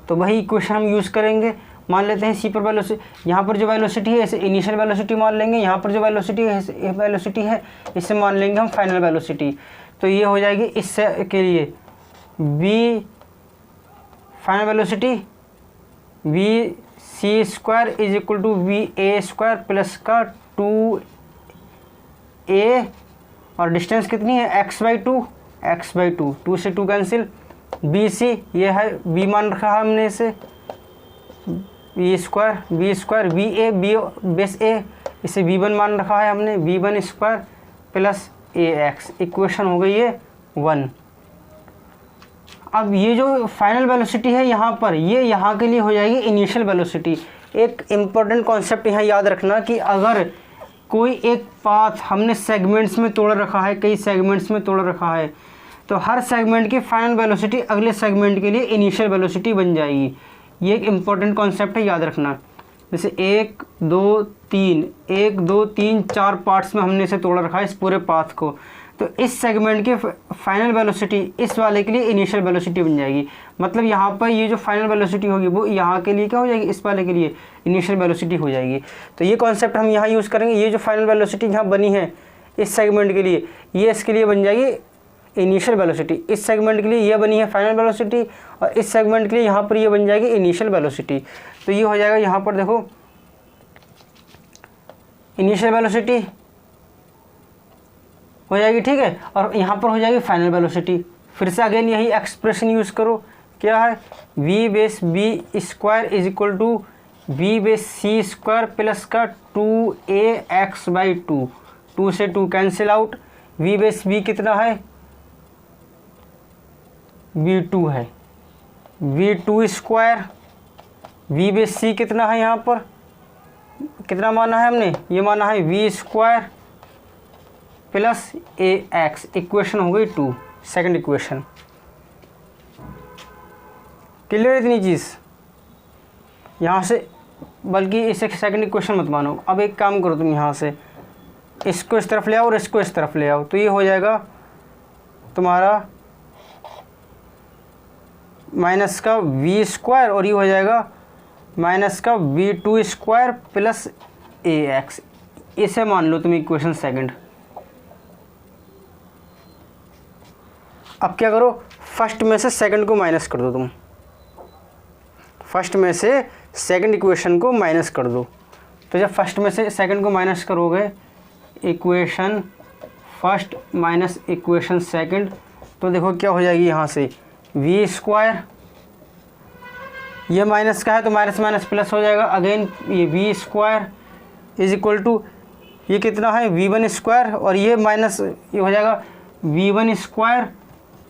तो वही इक्वेशन हम यूज़ करेंगे। मान लेते हैं सी पर वेलोसिटी, यहाँ पर जो वेलोसिटी है इसे इनिशियल वेलोसिटी मान लेंगे, यहाँ पर जो वेलोसिटी है इसे मान लेंगे हम फाइनल वेलोसिटी। तो ये हो जाएगी इससे के लिए v final velocity v² = va² plus का 2a, और डिस्टेंस कितनी है? x/2, 2 से 2 कैंसिल। BC ये है, b मान रखा है हमने इसे, v² va बेस a, इसे v1 मान रखा है हमने, v1² प्लस ax। इक्वेशन हो गई है 1। अब ये जो फाइनल वेलोसिटी है यहाँ पर, ये यहाँ के लिए हो जाएगी इनिशियल वेलोसिटी। एक इम्पॉर्टेंट कॉन्सेप्ट यहाँ याद रखना कि अगर कोई एक पाथ हमने सेगमेंट्स में तोड़ रखा है, कई सेगमेंट्स में तोड़ रखा है, तो हर सेगमेंट की फाइनल वेलोसिटी अगले सेगमेंट के लिए इनिशियल वेलोसिटी बन जाएगी। ये एक इम्पॉर्टेंट कॉन्सेप्ट है, याद रखना। जैसे 1 2 3 1 2 3 4 पार्ट्स में हमने इसे तोड़ रखा है इस पूरे पाथ को, तो इस सेगमेंट की फाइनल वेलोसिटी इस वाले के लिए इनिशियल वेलोसिटी बन जाएगी। मतलब यहाँ पर ये जो फाइनल वेलोसिटी होगी वो यहाँ के लिए क्या हो जाएगी, इस वाले के लिए इनिशियल वेलोसिटी हो जाएगी। तो ये कॉन्सेप्ट हम यहाँ यूज़ करेंगे। ये जो फाइनल वेलोसिटी यहाँ बनी है इस सेगमेंट के लिए, ये इसके लिए बन जाएगी इनिशियल वेलोसिटी। इस सेगमेंट के लिए ये बनी है फाइनल वेलोसिटी, और इस सेगमेंट के लिए यहाँ पर ये बन जाएगी इनिशियल वेलोसिटी। तो ये हो जाएगा यहाँ पर देखो इनिशियल वेलोसिटी हो जाएगी, ठीक है, और यहाँ पर हो जाएगी फाइनल वेलोसिटी। फिर से अगेन यही एक्सप्रेशन यूज़ करो, क्या है, v base b square is equal to v base c square plus का 2ax/2। 2 से 2 cancel out, v base b कितना है, v2 है, v2 square, v base c कितना है, यहाँ पर कितना माना है हमने, ये माना है v square plus ax। Equation हो गई 2, सेकंड इक्वेशन। क्लियर इतनी चीज़ यहाँ से, बल्कि इसे सेकंड इक्वेशन मत मानो। अब एक काम करो तुम, यहाँ से इसको इस तरफ ले आओ और इसको इस तरफ ले आओ, तो ये हो जाएगा तुम्हारा माइनस का v स्क्वायर, और ये हो जाएगा माइनस का v2 स्क्वायर प्लस ax। इसे मान लो तुम इक्वेशन सेकंड। अब क्या करो, फर्स्ट में से सेकंड को माइनस कर दो तुम, फर्स्ट में से सेकंड इक्वेशन को माइनस कर दो। तो जब फर्स्ट में से सेकंड को माइनस करोगे, equation first minus equation second, तो देखो क्या हो जाएगी, यहाँ से v स्क्वायर, ये माइनस का है तो माइनस माइनस प्लस हो जाएगा, अगेन ये v square is equal to ये कितना है v1 स्क्वायर, और ये माइनस ये हो जाएगा v1 स्क्वायर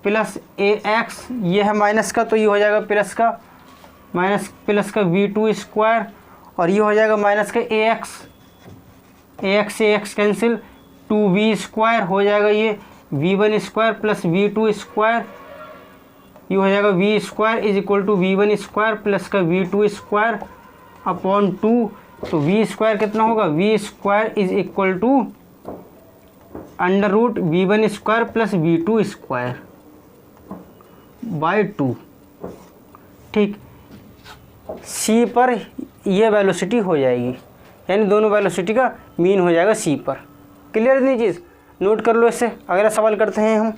प्लस ax, ये है माइनस का तो ये हो जाएगा प्लस का, माइनस प्लस का v2 स्क्वायर, और ये हो जाएगा माइनस का ax से ax कैंसिल, 2v स्क्वायर हो जाएगा ये v1 square plus v2 square, ये हो जाएगा v square is equal to v1 square plus का v2 स्क्वायर अपॉन 2। तो v स्क्वायर कितना होगा, v square is equal to under root v1 square plus v2 square by 2। ठीक, c पर ये वेलोसिटी हो जाएगी, यानी दोनों वेलोसिटी का मीन हो जाएगा c पर। क्लियर इतनी चीज़, नोट कर लो इससे। अगला सवाल करते हैं हम।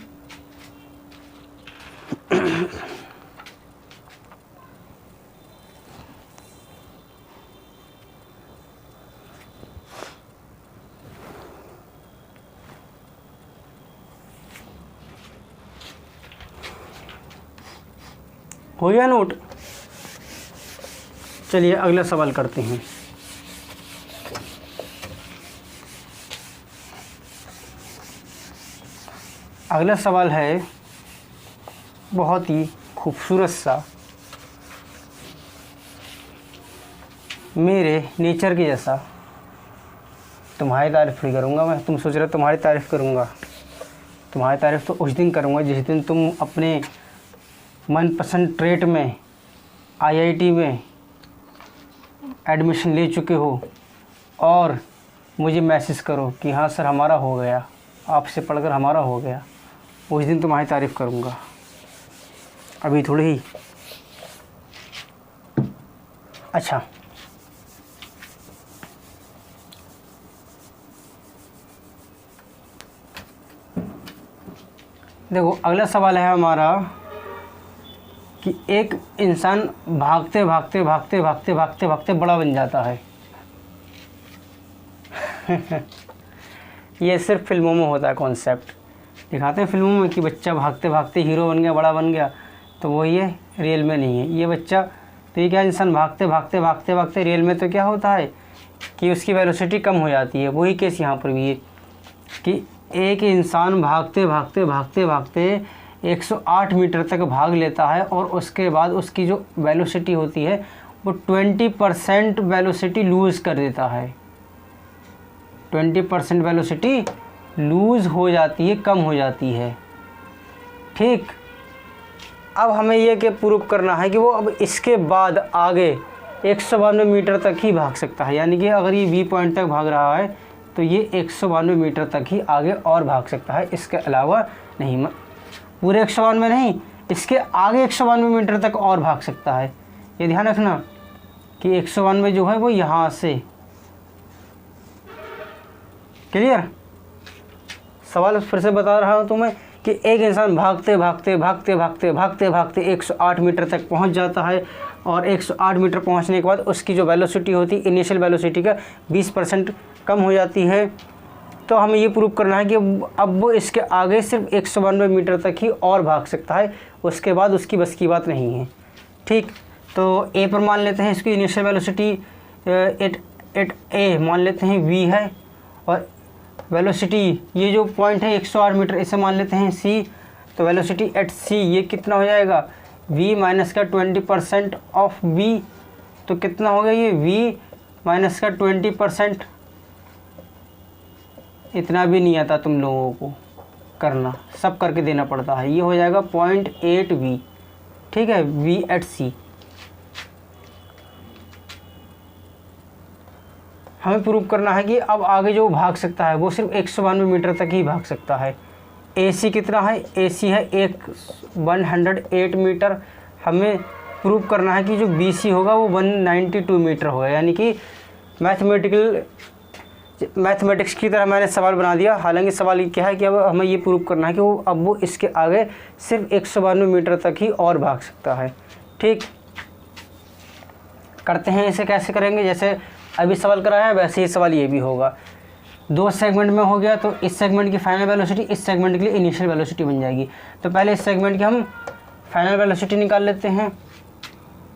हो गया नोट? चलिए अगला सवाल करते हैं। अगला सवाल है बहुत ही खूबसूरत सा, मेरे नेचर के जैसा। तुम्हारी तारीफ़ नहीं करूँगा मैं, तुम सोच रहे हो तुम्हारी तारीफ़ करूँगा। तुम्हारी तारीफ़ तो उस दिन करूँगा जिस दिन तुम अपने मनपसंद ट्रेट में आईआईटी में एडमिशन ले चुके हो और मुझे मैसेज करो कि हाँ सर हमारा हो गया, आपसे पढ़कर हमारा हो गया। उस दिन तुम्हारी तारीफ़ करूँगा, अभी थोड़ी ही। अच्छा, देखो अगला सवाल है हमारा कि एक इंसान भागते भागते भागते भागते भागते भागते बड़ा बन जाता है। ये सिर्फ फिल्मों में होता है कॉन्सेप्ट, दिखाते हैं फिल्मों में कि बच्चा भागते भागते हीरो बन गया, बड़ा बन गया, तो वो ये रियल में नहीं है। ये बच्चा तो ये क्या, इंसान भागते भागते भागते भागते रियल में तो क्या होता है कि उसकी वेलोसिटी कम हो जाती है। वही केस यहाँ पर भी है कि एक इंसान भागते भागते भागते भागते 108 मीटर तक भाग लेता है और उसके बाद उसकी जो वेलोसिटी होती है वो 20% वेलोसिटी लूज़ कर देता है, 20% वेलोसिटी लूज़ हो जाती है, कम हो जाती है। ठीक, अब हमें ये कि प्रूव करना है कि वो अब इसके बाद आगे 192 मीटर तक ही भाग सकता है, यानी कि अगर ये बी पॉइंट तक भाग रहा है तो ये 192 मीटर तक ही आगे और भाग सकता है, इसके अलावा नहीं। पूरे 192 नहीं, इसके आगे 192 मीटर तक और भाग सकता है। ये ध्यान रखना कि 192 जो है वो यहाँ से। क्लियर? सवाल फिर से बता रहा हूँ तुम्हें कि एक इंसान भागते भागते भागते भागते भागते भागते 108 मीटर तक पहुँच जाता है और 108 मीटर पहुँचने के बाद उसकी जो वेलोसिटी होती है इनिशियल वेलोसिटी का 20% कम हो जाती है। तो हमें ये प्रूव करना है कि अब वो इसके आगे सिर्फ 192 मीटर तक ही और भाग सकता है, उसके बाद उसकी बस की बात नहीं है। ठीक, तो ए पर मान लेते हैं इसकी इनिशियल वेलोसिटी एट ए मान लेते हैं वी है, और वेलोसिटी ये जो पॉइंट है 108 मीटर इसे मान लेते हैं सी। तो वेलोसिटी एट सी ये कितना हो जाएगा, v माइनस का 20% ऑफ v, तो कितना हो गया ये v माइनस का 20%। इतना भी नहीं आता तुम लोगों को करना, सब करके देना पड़ता है। ये हो जाएगा 0.8 v। ठीक है, v एट सी। हमें प्रूव करना है कि अब आगे जो भाग सकता है वो सिर्फ 192 मीटर तक ही भाग सकता है। AC कितना है, AC है 108 मीटर। हमें प्रूव करना है कि जो BC होगा वो 192 मीटर होगा, यानी कि मैथमेटिक्स की तरह मैंने सवाल बना दिया। हालांकि सवाल ये क्या है कि अब हमें ये प्रूव करना है कि वो इसके आगे सिर्फ 192 मीटर तक ही और भाग सकता है। ठीक, करते हैं इसे। कैसे करेंगे, जैसे अभी सवाल कराया है वैसे ही सवाल ये भी होगा। दो सेगमेंट में हो गया तो इस सेगमेंट की फाइनल वेलोसिटी इस सेगमेंट के लिए इनिशियल वेलोसिटी बन जाएगी। तो पहले इस सेगमेंट की हम फाइनल वेलोसिटी निकाल लेते हैं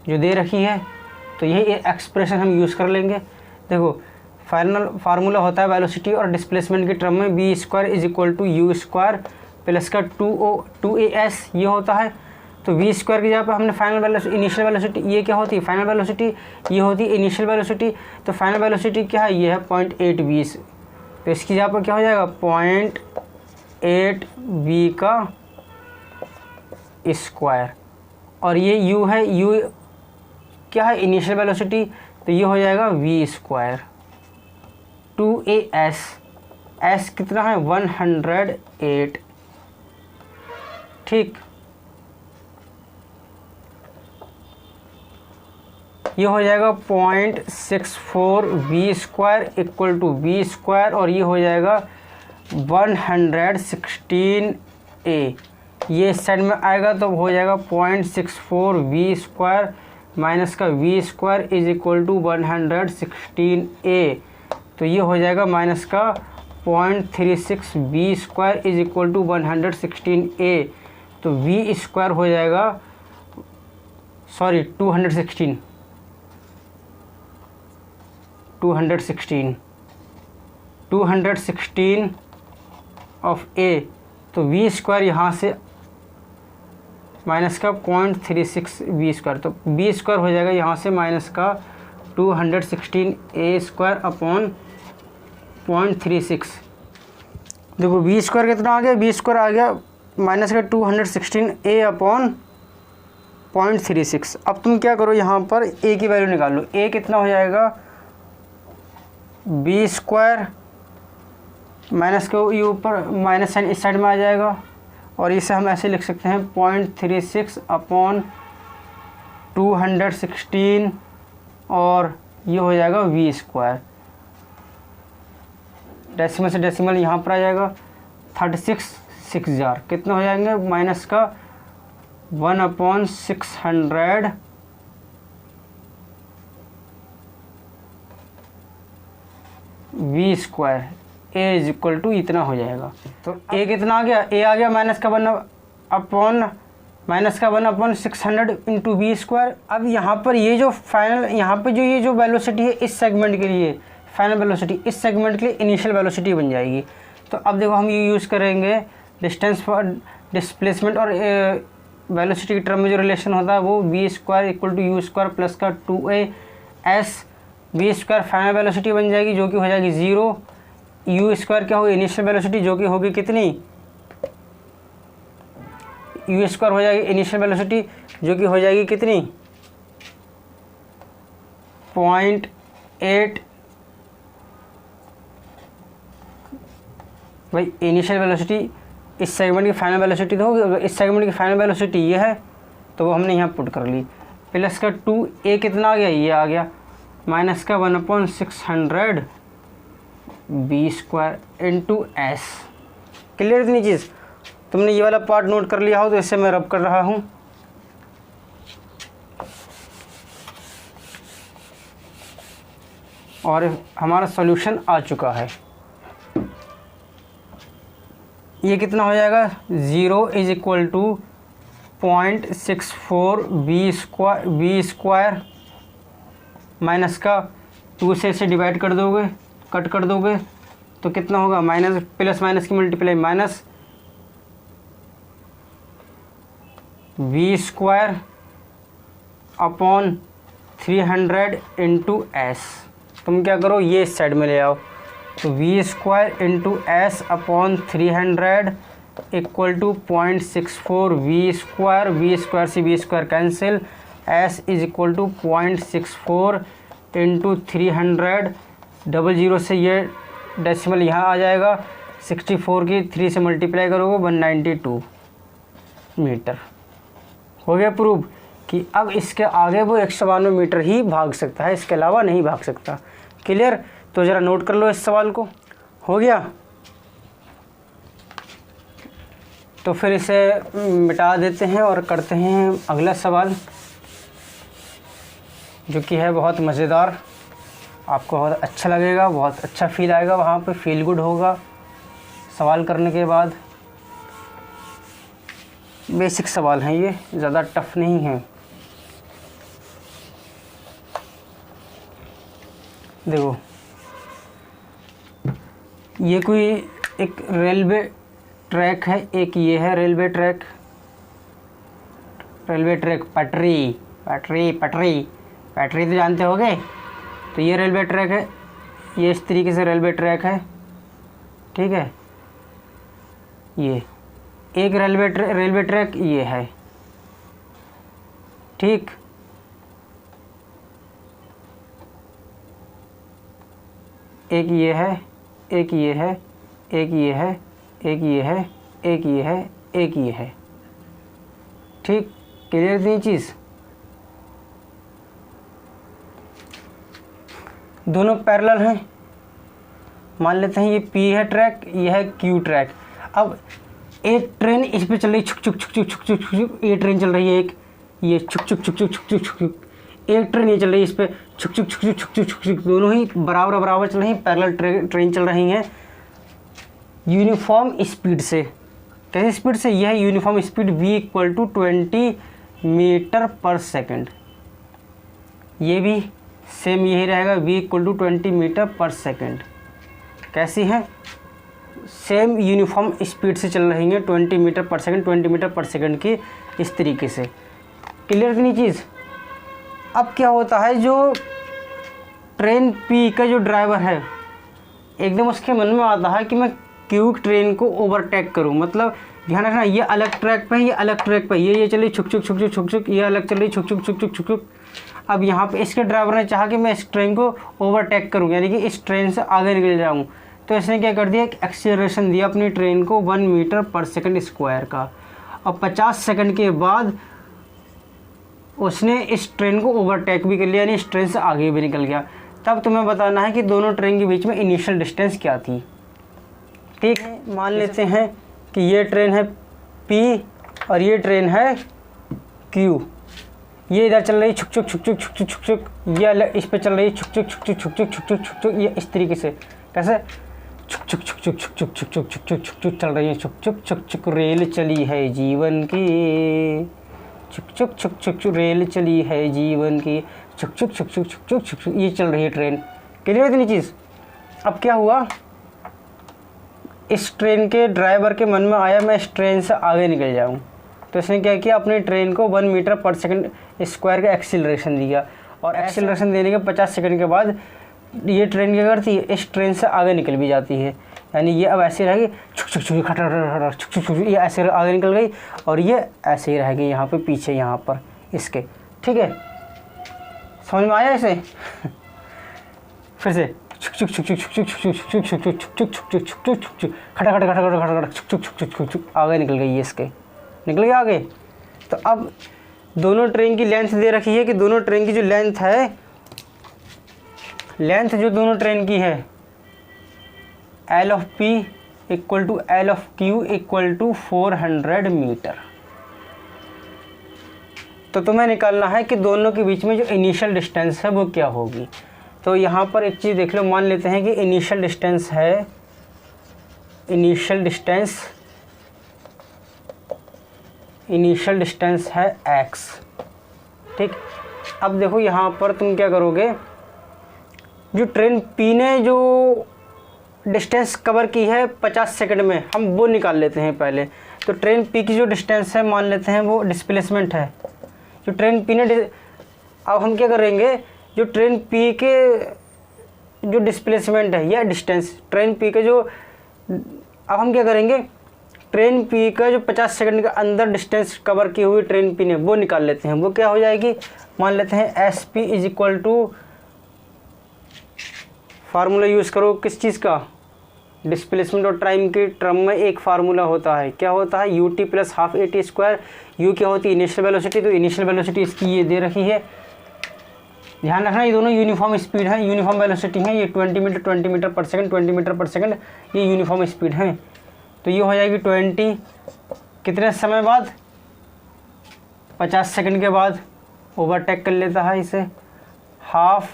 जो दे रखी है। तो यही एक्सप्रेशन हम यूज़ कर लेंगे। देखो, फाइनल फार्मूला होता है वेलोसिटी और डिस्प्लेसमेंट के टर्म में v square is equal to u square plus का 2as ये होता है। तो v स्क्वायर की जगह पर हमने फाइनल वेलोसिटी इनिशियल वेलोसिटी, ये क्या होती है फाइनल वेलोसिटी, ये होती है इनिशियल वेलोसिटी। तो फाइनल वेलोसिटी क्या है, ये है 0.8 v। तो इसकी जगह पर क्या हो जाएगा 0.8 v का स्क्वायर, और ये u है, u क्या है इनिशियल वेलोसिटी, तो ये हो जाएगा v स्क्वायर 2as, s कितना है 108। ठीक, ये हो जाएगा 0.64 v square equal to v square, और ये हो जाएगा 116a। ये इस साइड में आएगा तो हो जाएगा 0.64 v स्क्वायर माइनस का v square is equal to 116a। तो ये हो जाएगा माइनस का 0.36 v square is equal to 116a। तो v स्क्वायर हो जाएगा 216 ऑफ a। तो v स्क्वायर यहाँ से माइनस का 0.36 v स्क्वायर, तो v स्क्वायर हो जाएगा यहाँ से माइनस का 216a स्क्वायर अपॉन 0.36। देखो v स्क्वायर कितना आ गया, v स्क्वायर आ गया माइनस का 216a अपॉन 0.36। अब तुम क्या करो, यहाँ पर a की वैल्यू निकाल लो। a कितना हो जाएगा b स्क्वायर माइनस के ये ऊपर माइनस साइन इस साइड में आ जाएगा, और इसे हम ऐसे लिख सकते हैं 0.36 अपॉन 216, और ये हो जाएगा v स्क्वायर। डेसिमल से डेसिमल यहाँ पर आ जाएगा 36 कितना हो जाएंगे माइनस का 1/600 v square a is equal to इतना हो जाएगा। तो a कितना आ गया, a आ गया माइनस का 1/600 इंटू वी स्क्वायर। अब यहाँ पर ये जो फाइनल यहाँ पे जो ये जो वेलोसिटी है इस सेगमेंट के लिए फाइनल वेलोसिटी, इस सेगमेंट के लिए इनिशियल वेलोसिटी बन जाएगी। तो अब देखो हम ये यूज़ करेंगे डिस्टेंस डिस्प्लेसमेंट और वेलोसिटी के टर्म में जो रिलेशन होता है वो v square equal to u square plus का 2as v square final velocity बन जाएगी जो कि हो जाएगी 0, यू स्क्वायर क्या होगी इनिशियल वेलोसिटी जो कि होगी कितनी, यू स्क्वायर हो जाएगी इनिशियल वेलोसिटी जो कि हो जाएगी कितनी 0.8 भाई इनिशियल वेलोसिटी इस सेगमेंट की फाइनल वेलोसिटी तो होगी, इस सेगमेंट की फाइनल वेलोसिटी ये है तो वो हमने यहाँ पुट कर ली, प्लस का 2a कितना आ गया, ये आ गया, माइनस का 1/600 b square into S. Clear इतनी चीज़, तुमने ये वाला पार्ट नोट कर लिया हो तो इससे मैं रब कर रहा हूँ। और हमारा सॉल्यूशन आ चुका है। ये कितना हो जाएगा 0 is equal to 0.64 b square minus का 2 से इसे डिवाइड कर दोगे, कट कर दोगे तो कितना होगा माइनस प्लस माइनस की multiply minus v square upon 300 into S. तुम क्या करो ये इस साइड में ले आओ तो v square into s upon 300 equal to 0.64 v square से v square cancel, s is equal to 0.64 into 300, 00 से ये डेसिमल यहाँ आ जाएगा, 64 की 3 से मल्टीप्लाई करोगे 192 मीटर। हो गया प्रूव कि अब इसके आगे वो 192 मीटर ही भाग सकता है, इसके अलावा नहीं भाग सकता। क्लियर, तो ज़रा नोट कर लो इस सवाल को। हो गया, तो फिर इसे मिटा देते हैं और करते हैं अगला सवाल जो कि है बहुत मज़ेदार। आपको बहुत अच्छा लगेगा, बहुत अच्छा फील आएगा, वहाँ पे फील गुड होगा सवाल करने के बाद। बेसिक सवाल हैं ये, ज़्यादा टफ नहीं है। देखो ये कोई एक रेलवे ट्रैक है, एक ये है रेलवे ट्रैक, पटरी तो जानते होगे। तो ये रेलवे ट्रैक है, ये इस तरीके से रेलवे ट्रैक है, ठीक है। ये एक रेलवे ट्रैक ये है, ठीक। एक ये है, एक ये है, एक ये है, एक ये है, एक ये है, एक ये है, ठीक। क्लियर थी चीज़। दोनों पैरेलल हैं, मान लेते हैं ये P है ट्रैक, ये है Q ट्रैक। अब एक ट्रेन इस पे चल रही छुक छुक छुक छुक छुक छुक छुक, ये ट्रेन चल रही है एक, ये छुक छुक छुक छुक छुक छुक छुक, एक ट्रेन ये चल रही है इस पे छुक छुक छुक छुक छुक छुक छुक, दोनों ही बराबर चल रही हैं, पैरेलल ट्रेन चल रही हैं यूनिफॉर्म स्पीड से। कैसी स्पीड से? यह है uniform speed v equal to 20 metre per second. ये भी सेम यही रहेगा, v equal to 20 metre per second. कैसी है? सेम यूनिफॉर्म स्पीड से चल रही हैं 20 metre per second, 20 metre per second की, इस तरीके से। क्लियर की नहीं चीज़। अब क्या होता है, जो ट्रेन P का जो ड्राइवर है एकदम उसके मन में आता है कि मैं Q ट्रेन को ओवरटेक करूं। मतलब ध्यान रखना, ये अलग ट्रैक पे है, ये अलग ट्रैक पे, ये चल रही छुक छुक छुक छुक छुक छुक, ये अलग चल रही छुक छुक छुक छुक छुक छुक। अब यहाँ पे इसके ड्राइवर ने चाहा कि मैं इस ट्रेन को ओवरटेक करूँ, यानी कि इस ट्रेन से आगे निकल जाऊँ। तो इसने क्या कर दिया, एक एक्सीलरेशन दिया अपनी ट्रेन को 1 मीटर पर सेकेंड स्क्वायर का, और 50 सेकंड के बाद उसने इस ट्रेन को ओवरटेक भी कर लिया, यानी इस ट्रेन से आगे भी निकल गया। तब तुम्हें बताना है कि दोनों ट्रेन के बीच में इनिशियल डिस्टेंस क्या थी। ठीक है, मान लेते हैं कि ये ट्रेन है P और ये ट्रेन है Q। ये इधर चल रही छुक छुक छुक छुक छुक छुक छुक छुक, ये अलग इस पे चल रही छुक छुक छुक छुक छुक छुक छुक छुक छुक छुक, ये इस तरीके से। कैसे? छुक छुक छुक छुक छुक छुक छुक छुक छुक छुक छुक छुक चल रही है, छुक छुक छुक छुक रेल चली है जीवन की, छुक छुक छुक छुक छुक रेल चली है जीवन की, छुक छुक छुक छुक छुक छुक छुक, ये चल रही है ट्रेन। क्लियर इतनी चीज़। अब क्या हुआ, इस ट्रेन के ड्राइवर के मन में आया मैं इस ट्रेन से आगे निकल जाऊं, तो इसने क्या किया, अपनी ट्रेन को 1 मीटर पर सेकंड स्क्वायर का एक्सीलरेशन दिया, और एक्सीलरेशन देने के 50 सेकंड के बाद ये ट्रेन क्या करती है, इस ट्रेन से आगे निकल भी जाती है। यानी ये अब ऐसे रहेगी, छुक छुक छुक खट छुक छुक छुक, ये ऐसे आगे निकल गई, और ये ऐसे ही रहेगी यहाँ पे पीछे, यहाँ पर इसके। ठीक है, समझ में आया इसे? फिर से छुक छुक छुक छुक छुक छुक छुक छुक छुक छुक छुक छुक छुक छुक छुक छुक छुक खटा खटा खटा खटा खटा छुक छुक छुक छुक छुक आगे निकल गई, ये इसके निकल गया आगे। तो अब दोनों ट्रेन की लेंथ दे रखी है कि दोनों ट्रेन की जो लेंथ है, लेंथ जो दोनों ट्रेन की है L of P equal to L of Q equal to 400 metre. तो तुम्हें निकालना है कि दोनों के बीच में जो इनिशियल डिस्टेंस है वो क्या होगी। तो यहाँ पर एक चीज़ देख लो, मान लेते हैं कि इनिशियल डिस्टेंस है, इनिशियल डिस्टेंस है x। ठीक, अब देखो यहाँ पर तुम क्या करोगे, जो ट्रेन P ने जो डिस्टेंस कवर की है 50 सेकंड में, हम वो निकाल लेते हैं पहले। तो ट्रेन P की जो डिस्टेंस है मान लेते हैं वो डिस्प्लेसमेंट है, जो ट्रेन P ने अब हम क्या करेंगे, जो ट्रेन P के जो डिस्प्लेसमेंट है या डिस्टेंस ट्रेन P के जो, अब हम क्या करेंगे, ट्रेन P का जो 50 सेकंड के अंदर डिस्टेंस कवर की हुई ट्रेन P ने वो निकाल लेते हैं। वो क्या हो जाएगी, मान लेते हैं SP is equal to, formula use करो किस चीज़ का, डिस्प्लेसमेंट और टाइम के टर्म में एक फार्मूला होता है, क्या होता है, ut plus half AT square. You क्या होती है, इनिशियल वेलोसिटी, तो इनिशियल वेलोसिटी इसकी ये दे रखी है। ध्यान रखना ये दोनों यूनिफॉर्म स्पीड है, यूनिफॉर्म वेलोसिटी है, ये 20 metre per second 20 metre per second, ये यूनिफॉर्म स्पीड है। तो ये हो जाएगी 20 कितने समय बाद, 50 सेकंड के बाद ओवरटेक कर लेता है इसे। हाफ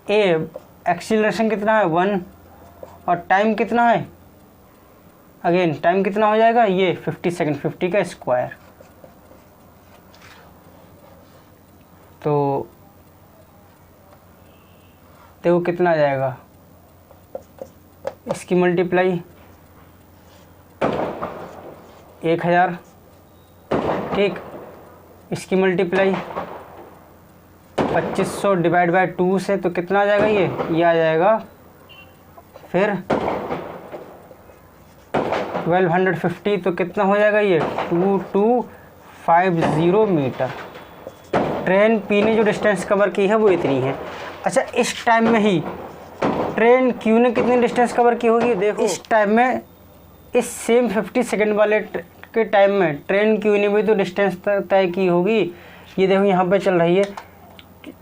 ए एक्सीलरेशन कितना है 1, और टाइम कितना है, अगेन टाइम कितना हो जाएगा ये 50 सेकंड, 50 का स्क्वायर। तो देखो कितना आ जाएगा, इसकी मल्टीप्लाई 1000, ठीक, इसकी मल्टीप्लाई 2500 डिवाइड बाय 2 से, तो कितना आ जाएगा ये आ जाएगा फिर 1250, तो कितना हो जाएगा ये 2250 मीटर। ट्रेन P ने जो डिस्टेंस कवर की है वो इतनी है। अच्छा, इस टाइम में ही ट्रेन Q ने कितनी डिस्टेंस कवर की होगी, देखो इस टाइम में, इस सेम 50 सेकंड वाले के टाइम में ट्रेन Q ने भी तो डिस्टेंस तय की होगी। ये देखो यहाँ पे चल रही है,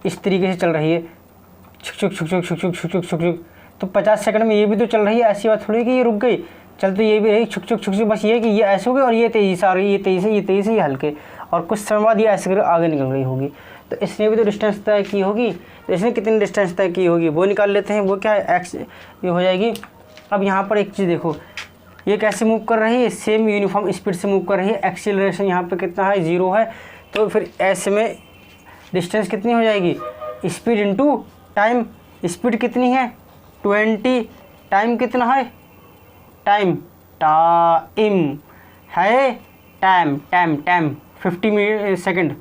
इस तरीके से चल रही है, छुक छुक छुक छुक छुक छुक छुक छुक छुक छुक, तो 50 सेकंड में ये भी तो चल रही है। ऐसी बात थोड़ी कि ये रुक गई, चल तो ये भी रही छुक छुक छुक छुक, बस ये कि ये ऐसे हो गई और ये तेज़ी से आ रही है, ये तेज़ी से ये हल्के, और कुछ समय बाद ये ऐसे कर आगे निकल रही होगी। तो इसने भी तो डिस्टेंस तय की होगी, तो इसने कितनी डिस्टेंस तय की होगी वो निकाल लेते हैं। वो क्या है, एक्स ये हो जाएगी। अब यहाँ पर एक चीज़ देखो, ये कैसे मूव कर रही है, सेम यूनिफॉर्म स्पीड से मूव कर रही है। एक्सीलरेशन यहाँ पे कितना है 0 है, तो फिर ऐसे में डिस्टेंस कितनी हो जाएगी, स्पीड इनटू टाइम। स्पीड कितनी है 20, टाइम कितना है, टाइम है, टाइम 50 सेकंड,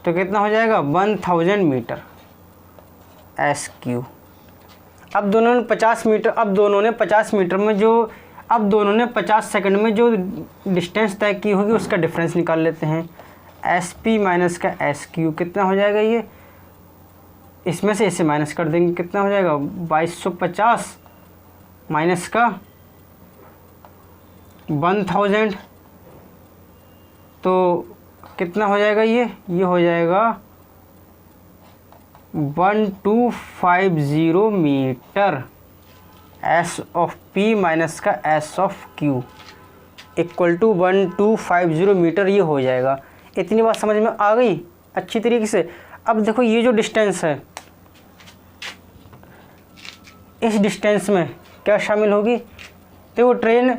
तो कितना हो जाएगा 1000 मीटर SQ। अब दोनों ने 50 मीटर, अब दोनों ने 50 मीटर में जो, अब दोनों ने 50 सेकंड में जो डिस्टेंस तय की होगी उसका डिफरेंस निकाल लेते हैं। SP माइनस का SQ कितना हो जाएगा, ये इसमें से इसे माइनस कर देंगे, कितना हो जाएगा 2250 माइनस का 1000, तो कितना हो जाएगा ये हो जाएगा 1250 metre S of P minus का S of Q equal to 1250 metre ये हो जाएगा। इतनी बात समझ में आ गई अच्छी तरीके से। अब देखो ये जो डिस्टेंस है, इस डिस्टेंस में क्या शामिल होगी, तो ट्रेन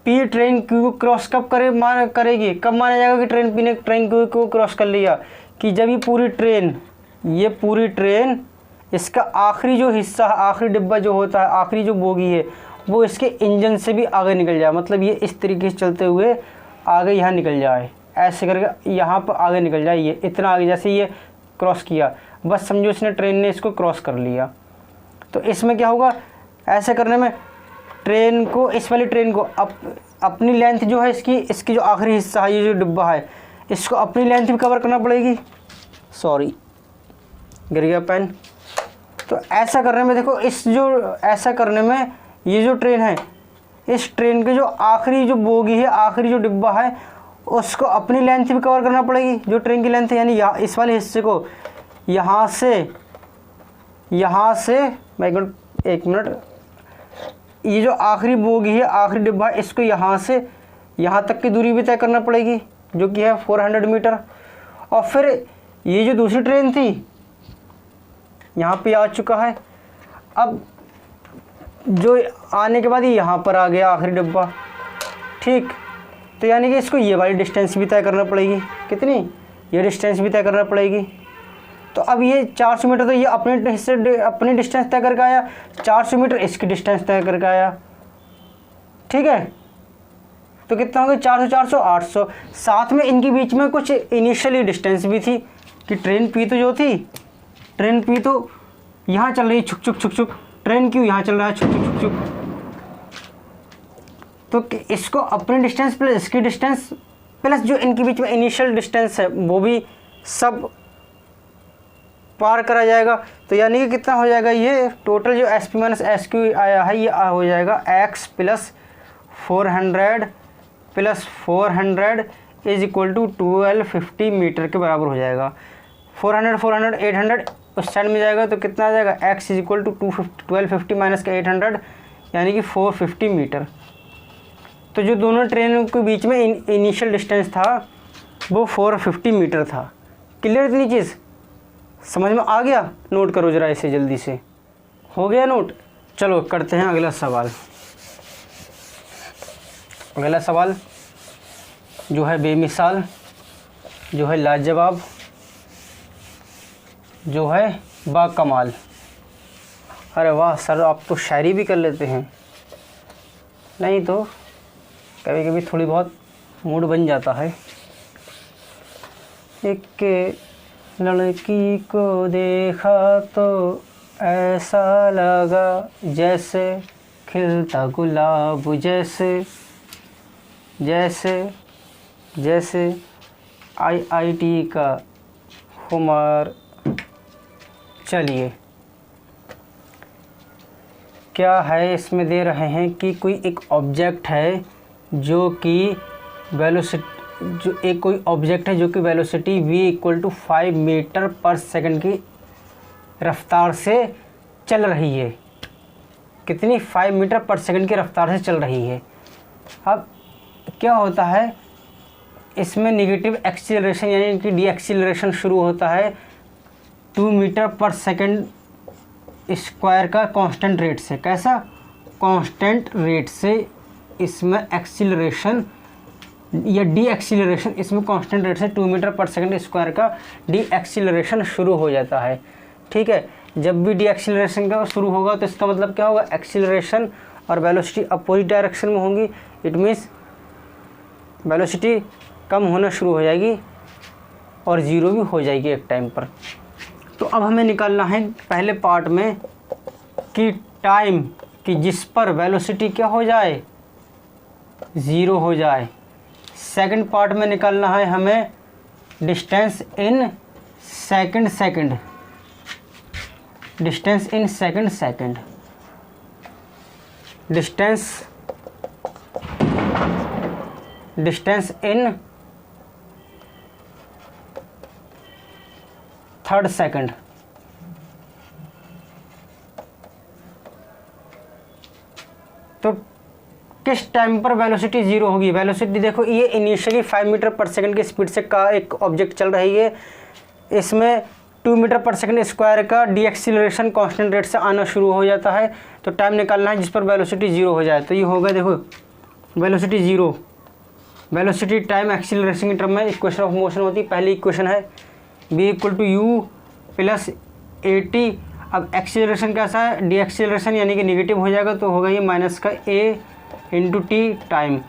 P ट्रेन Q को क्रॉस कब करेगी, कब माना जाएगा कि ट्रेन P ने ट्रेन Q को क्रॉस कर लिया, कि जब ये पूरी ट्रेन इसका आखिरी जो हिस्सा, आखिरी डिब्बा जो होता है, आखिरी जो बोगी है वो इसके इंजन से भी आगे निकल जाए, मतलब ये इस तरीके से चलते हुए आगे यहाँ निकल जाए, ऐसे करके यहाँ पर आगे निकल जाए, ये इतना आगे, जैसे ये क्रॉस किया, बस समझो इसने ट्रेन ने इसको क्रॉस कर लिया। तो इसमें क्या होगा, ऐसे करने में ट्रेन को, इस वाली ट्रेन को अपनी लेंथ जो है इसकी जो आखिरी हिस्सा है, ये जो डिब्बा है, इसको अपनी लेंथ भी कवर करना पड़ेगी। सॉरी, गिर गया पेन। तो ऐसा करने में देखो, ऐसा करने में ये जो ट्रेन है, इस ट्रेन के जो आखिरी जो बोगी है, आखिरी जो डिब्बा है, उसको अपनी लेंथ भी कवर करना पड़ेगी, जो ट्रेन की लेंथ है, यानी यहाँ इस वाले हिस्से को यहाँ से एक मिनट, ये जो आखिरी बोगी है, आखिरी डिब्बा है, इसको यहाँ से यहाँ तक की दूरी भी तय करना पड़ेगी, जो कि है 400 मीटर। और फिर ये जो दूसरी ट्रेन थी यहाँ पे आ चुका है, अब जो आने के बाद ये यहाँ पर आ गया आखिरी डिब्बा, ठीक। तो यानी कि इसको ये वाली डिस्टेंस भी तय करना पड़ेगी, कितनी, ये डिस्टेंस भी तय करना पड़ेगी। तो अब ये 400 मीटर, तो ये अपनी डिस्टेंस तय करके आया, 400 मीटर इसकी डिस्टेंस तय करके आया, ठीक है। तो कितना होगा, 400 400 800। साथ में इनके बीच में कुछ इनिशियली डिस्टेंस भी थी कि ट्रेन पी तो जो थी, ट्रेन पी तो यहाँ चल रही छुक छुक छुक छुक, ट्रेन क्यों यहाँ चल रहा है छुक छुक छुक छुक। तो इसको अपनी डिस्टेंस प्लस इसकी डिस्टेंस प्लस जो इनके बीच में इनिशियल डिस्टेंस है वो भी सब पार करा जाएगा। तो यानी कि कितना हो जाएगा, ये टोटल जो s p minus s q आया है, ये हो जाएगा x plus 400 is equal to 1250 metre के बराबर हो जाएगा। 400 800 उस साइड में जाएगा, तो कितना आ जाएगा, x is equal to 1250 minus का 800 यानी कि 450 मीटर। तो जो दोनों ट्रेनों के बीच में इनिशियल डिस्टेंस था वो 450 मीटर था। क्लियर इतनी चीज़ समझ में आ गया? नोट करो ज़रा इसे जल्दी से, हो गया नोट। चलो करते हैं अगला सवाल। अगला सवाल जो है बेमिसाल, जो है लाजवाब, जो है बाकमाल। अरे वाह सर, आप तो शायरी भी कर लेते हैं। नहीं तो कभी कभी थोड़ी बहुत मूड बन जाता है। एक लड़की को देखा तो ऐसा लगा जैसे खिलता गुलाब, जैसे IIT का खुमार। चलिए, क्या है इसमें, दे रहे हैं कि कोई एक ऑब्जेक्ट है जो कि velocity v equal to 5 metre per second की रफ्तार से चल रही है। कितनी, 5 मीटर पर सेकंड की रफ्तार से चल रही है। अब क्या होता है, इसमें नेगेटिव एक्सीलरेशन यानी कि डी एक्सीलरेशन शुरू होता है 2 मीटर पर सेकंड स्क्वायर का कांस्टेंट रेट से। कैसा, कांस्टेंट रेट से इसमें एक्सीलरेशन या डी एक्सीलरेशन, इसमें कांस्टेंट रेट से 2 मीटर पर सेकंड स्क्वायर का डी एक्सीलरेशन शुरू हो जाता है। ठीक है, जब भी डी एक्सीलरेशन का शुरू होगा तो इसका मतलब क्या होगा, एक्सीलरेशन और वेलोसिटी अपोजिट डायरेक्शन में होंगी। इट मीन्स वेलोसिटी कम होना शुरू हो जाएगी और ज़ीरो भी हो जाएगी एक टाइम पर। तो अब हमें निकालना है पहले पार्ट में कि टाइम कि जिस पर वेलोसिटी क्या हो जाए, ज़ीरो हो जाए। सेकंड पार्ट में निकालना है हमें distance in second, distance in second, distance in third second. तो किस टाइम पर वेलोसिटी ज़ीरो होगी, वेलोसिटी देखो ये इनिशियली 5 मीटर पर सेकंड की स्पीड से का एक ऑब्जेक्ट चल रही है, इसमें 2 मीटर पर सेकंड स्क्वायर का डी एक्सीलरेशन कांस्टेंट रेट से आना शुरू हो जाता है। तो टाइम निकालना है जिस पर वेलोसिटी ज़ीरो हो जाए। तो ये होगा, देखो velocity zero, velocity time acceleration के टर्म में इक्वेशन ऑफ मोशन होती है। पहली इक्वेशन है v equal to u plus 80 अब एक्सीलरेशन कैसा है, डी एक्सीलरेशन यानी कि निगेटिव हो जाएगा, तो होगा ये माइनस का ए इंटू टी टाइम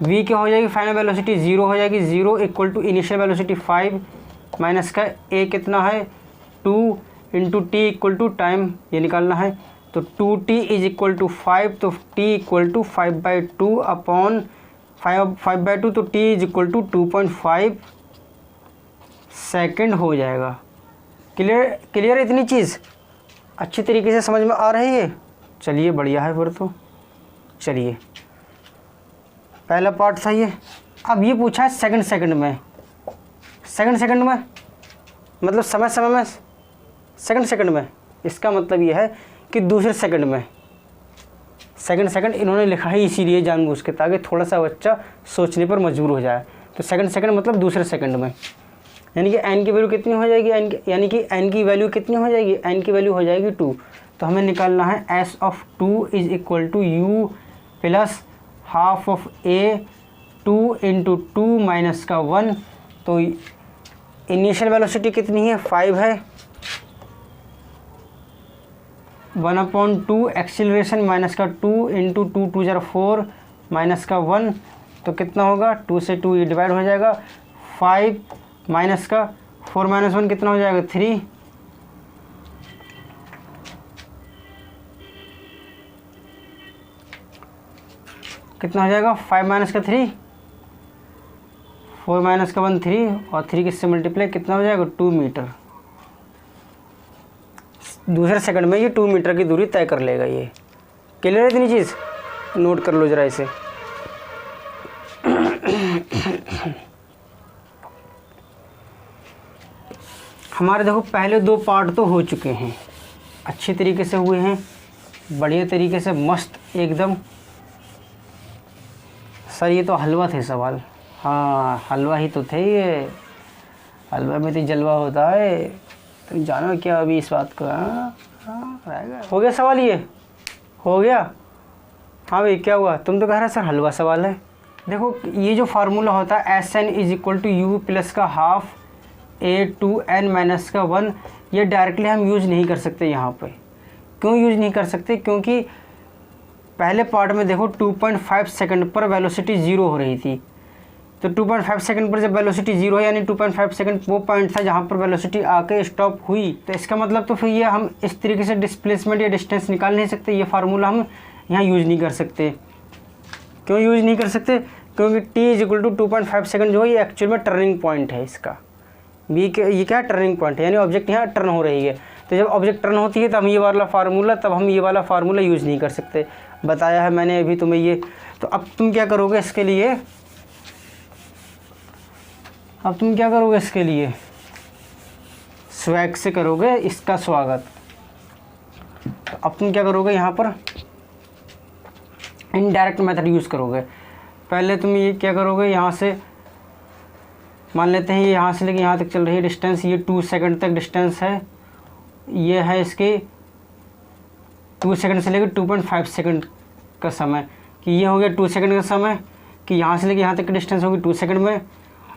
v क्या हो जाएगी, फाइनल वेलोसिटी 0 हो जाएगी, 0 equal to initial velocity 5 minus का a कितना है 2 into t equal to time ये निकालना है, तो 2t इज इक्वल टू 5, तो t इक्वल टू 5/2 अपॉन 5/2, तो t is equal to 2.5 second हो जाएगा। क्लियर इतनी चीज़ अच्छी तरीके से समझ में आ रही है। चलिए बढ़िया है फिर तो। चलिए पहला पार्ट था ये। अब ये पूछा है सेकंड में, सेकंड में मतलब समय में सेकंड में, इसका मतलब ये है कि दूसरे सेकंड में। सेकंड इन्होंने लिखा है इसीलिए जानबूझ के, ताकि थोड़ा सा बच्चा सोचने पर मजबूर हो जाए। तो सेकंड मतलब दूसरे सेकंड में, यानी कि n की वैल्यू कितनी हो जाएगी, यानी कि n की वैल्यू कितनी हो जाएगी, n की वैल्यू हो जाएगी 2। तो हमें निकालना है s of 2 is equal to u plus half of a 2 into 2 minus का 1। तो इनिशियल वेलोसिटी कितनी है 5 है, 1/2 एक्सीलरेशन माइनस का 2 इंटू 2 2 ज़रा 4 माइनस का 1, तो कितना होगा 2 से 2 ये डिवाइड हो जाएगा, 5 माइनस का 4 माइनस 1 कितना हो जाएगा 3, कितना हो जाएगा 5 माइनस का 3, 4 माइनस का 1 3, और 3 किससे मल्टीप्लाई कितना हो जाएगा 2 मीटर। दूसरे सेकंड में ये 2 मीटर की दूरी तय कर लेगा। ये क्लियर है इतनी चीज़, नोट कर लो ज़रा इसे। हमारे देखो पहले 2 पार्ट तो हो चुके हैं, अच्छी तरीके से हुए हैं, बढ़िया तरीके से मस्त एकदम। सर ये तो हलवा थे सवाल, हाँ हलवा ही तो थे ये, हलवा में तो जलवा होता है, तुम जानो क्या अभी इस बात को। हाँ रहेगा। हो गया सवाल, ये हो गया। हाँ भाई क्या हुआ, तुम तो कह रहे सर हलवा सवाल है। देखो ये जो फार्मूला होता है SN is equal to u plus का हाफ A2N माइनस का 1, ये डायरेक्टली हम यूज़ नहीं कर सकते यहाँ पे। क्यों यूज़ नहीं कर सकते, क्योंकि पहले पार्ट में देखो 2.5 सेकंड पर वेलोसिटी 0 हो रही थी, तो 2.5 सेकंड पर जब वेलोसिटी 0 है यानी 2.5 सेकंड वो पॉइंट था जहाँ पर वेलोसिटी आके स्टॉप हुई। तो इसका मतलब तो फिर ये हम इस तरीके से डिस्प्लेसमेंट या डिस्टेंस निकाल नहीं सकते, ये फार्मूला हम यहाँ यूज़ नहीं कर सकते। क्यों यूज़ नहीं कर सकते, क्योंकि t is equal to 2.5 second जो है ये एक्चुअल में टर्निंग पॉइंट है इसका। ये क्या टर्निंग पॉइंट है, यानी ऑब्जेक्ट यहाँ टर्न हो रही है। तो जब ऑब्जेक्ट टर्न होती है तब हम ये वाला फार्मूला यूज़ नहीं कर सकते, बताया है मैंने अभी तुम्हें ये। तो अब तुम क्या करोगे इसके लिए, स्वैग से करोगे इसका स्वागत। तो अब तुम क्या करोगे, यहाँ पर इनडायरेक्ट मेथड यूज़ करोगे। पहले तुम ये क्या करोगे, यहाँ से मान लेते हैं यहाँ से लेके यहाँ तक चल रही है डिस्टेंस, ये 2 सेकंड तक डिस्टेंस है, ये है इसके 2 सेकंड से लेकर 2.5 सेकंड का समय, कि ये हो गया 2 सेकंड का समय, कि यहाँ से लेके यहाँ तक की डिस्टेंस होगी 2 सेकंड में,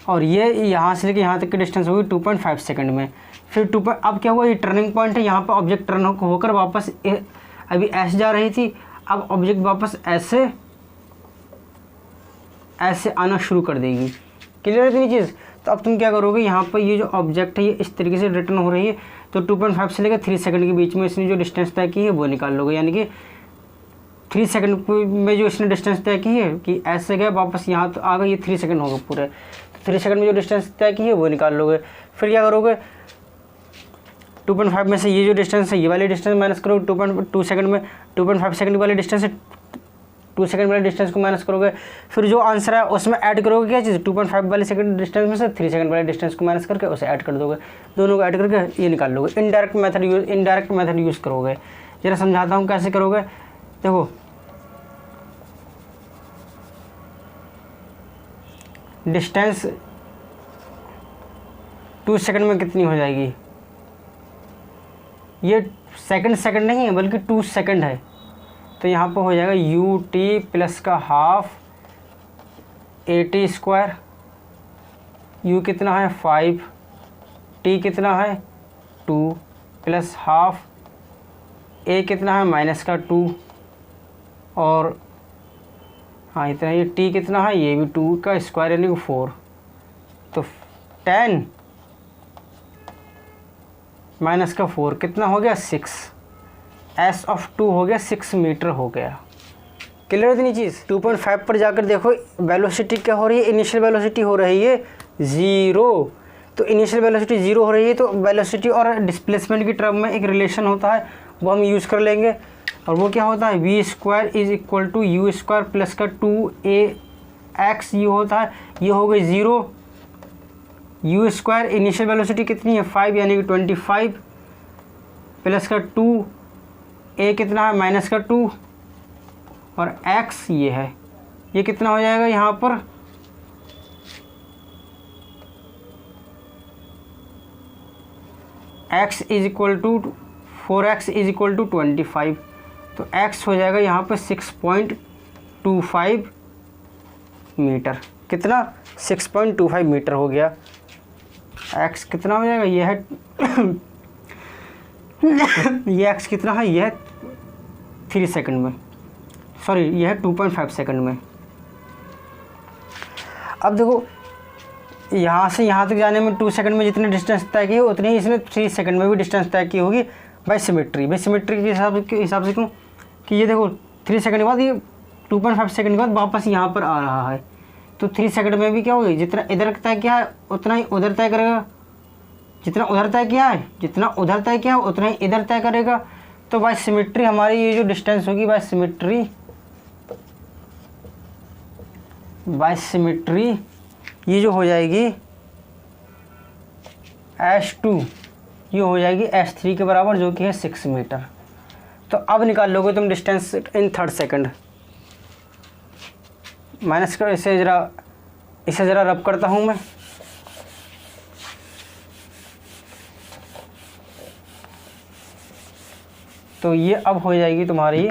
और ये यहाँ से लेके यहाँ तक की डिस्टेंस होगी 2.5 सेकंड में। फिर अब क्या हुआ, ये टर्निंग पॉइंट है, यहाँ पर ऑब्जेक्ट टर्न होकर वापस अभी ऐसे जा रही थी, अब ऑब्जेक्ट वापस ऐसे आना शुरू कर देगी। क्लियर है इतनी चीज़। तो अब तुम क्या करोगे, यहाँ पर ये जो ऑब्जेक्ट है ये इस तरीके से रिटर्न हो रही है, तो 2.5 से लेकर 3 सेकंड के बीच में इसने जो डिस्टेंस तय की है वो निकाल लोगे, यानी कि 3 सेकंड में जो इसने डिस्टेंस तय की है कि ऐसे गया वापस यहाँ तो आ गए, ये 3 सेकंड होगा पूरे, तो 3 सेकंड में जो डिस्टेंस तय की है वो निकाल लोगे। फिर क्या करोगे, 2.5 में से ये जो डिस्टेंस है ये वाली डिस्टेंस माइनस करो, 2 सेकंड में 2.5 सेकंड वाली डिस्टेंस है 2 सेकंड वाले डिस्टेंस को माइनस करोगे, फिर जो आंसर है उसमें ऐड करोगे क्या चीज़, 2.5 वाले सेकंड डिस्टेंस में से 3 सेकंड वाले डिस्टेंस को माइनस करके उसे ऐड कर दोगे, दोनों को ऐड करके ये निकाल लोगे। इनडायरेक्ट मेथड यूज़ करोगे। जरा समझाता हूँ कैसे करोगे। देखो डिस्टेंस 2 सेकंड में कितनी हो जाएगी, ये सेकंड नहीं है बल्कि 2 सेकंड है, तो यहाँ पर हो जाएगा ut प्लस का हाफ at², u कितना है 5, t कितना है 2 प्लस हाफ ए कितना है -2 और हाँ इतना, ये टी कितना है, ये भी 2 का स्क्वायर यानी कि 4, तो 10 -4 कितना हो गया 6, एस ऑफ 2 हो गया 6 मीटर हो गया। क्लियर इतनी चीज़। 2.5 पर जाकर देखो वेलोसिटी क्या हो रही है, इनिशियल वेलोसिटी हो रही है 0। तो इनिशियल वेलोसिटी 0 हो रही है, तो वेलोसिटी और डिस्प्लेसमेंट की टर्म में एक रिलेशन होता है, वो हम यूज़ कर लेंगे। और वो क्या होता है, v² = u² प्लस का 2ax, ये होता है, ये हो गई 0। u² इनिशियल वेलोसिटी कितनी है 5 यानी कि 25 प्लस का 2, a कितना है -2 और x ये है, ये कितना हो जाएगा यहाँ पर x = 4x = 25, तो x हो जाएगा यहाँ पर 6.25 मीटर। कितना 6.25 मीटर हो गया। x कितना हो जाएगा, यह है ये x कितना है, यह 3 सेकंड में, सॉरी यह है 2.5 सेकंड में। अब देखो यहाँ से यहाँ तक जाने में 2 सेकंड में जितने डिस्टेंस तय की उतनी ही इसने 3 सेकंड में भी डिस्टेंस तय की होगी बाय सिमेट्री के हिसाब से क्यों कि ये देखो 3 सेकंड के बाद ये 2.5 सेकंड के बाद वापस यहाँ पर आ रहा है, तो 3 सेकंड में भी क्या होगी, जितना इधर तय किया है उतना ही उधर तय करेगा, जितना उधर तय किया है उतना ही इधर तय करेगा। तो बाय सिमेट्री हमारी ये जो डिस्टेंस होगी बाय सिमेट्री ये जो हो जाएगी h2, ये हो जाएगी h3 के बराबर, जो कि है 6 मीटर। तो अब निकाल लोगे तुम distance in 3rd second. Minus कर, इसे ज़रा रब करता हूँ मैं। तो ये अब हो जाएगी तुम्हारी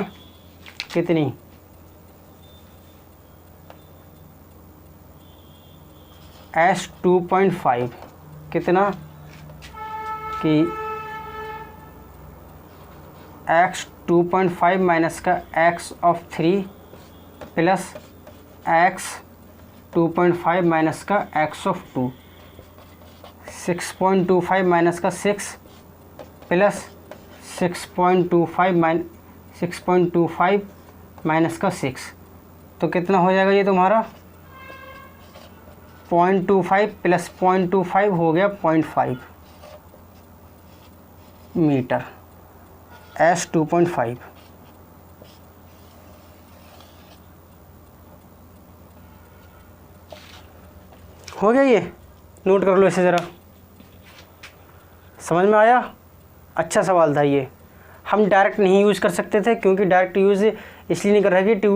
कितनी, h2.5 कितना कि x 2.5 माइनस का x of 3 plus x 2.5 minus का x ऑफ 2, 6.25 माइनस का 6 प्लस 6.25 माइनस का 6, तो कितना हो जाएगा ये तुम्हारा 0.25 प्लस 0.25 हो गया 0.5 मीटर, h2.5। हो गया, ये नोट कर लो इसे ज़रा, समझ में आया। अच्छा सवाल था ये। हम डायरेक्ट नहीं यूज़ कर सकते थे क्योंकि डायरेक्ट यूज़ इसलिए नहीं कर रहा कि t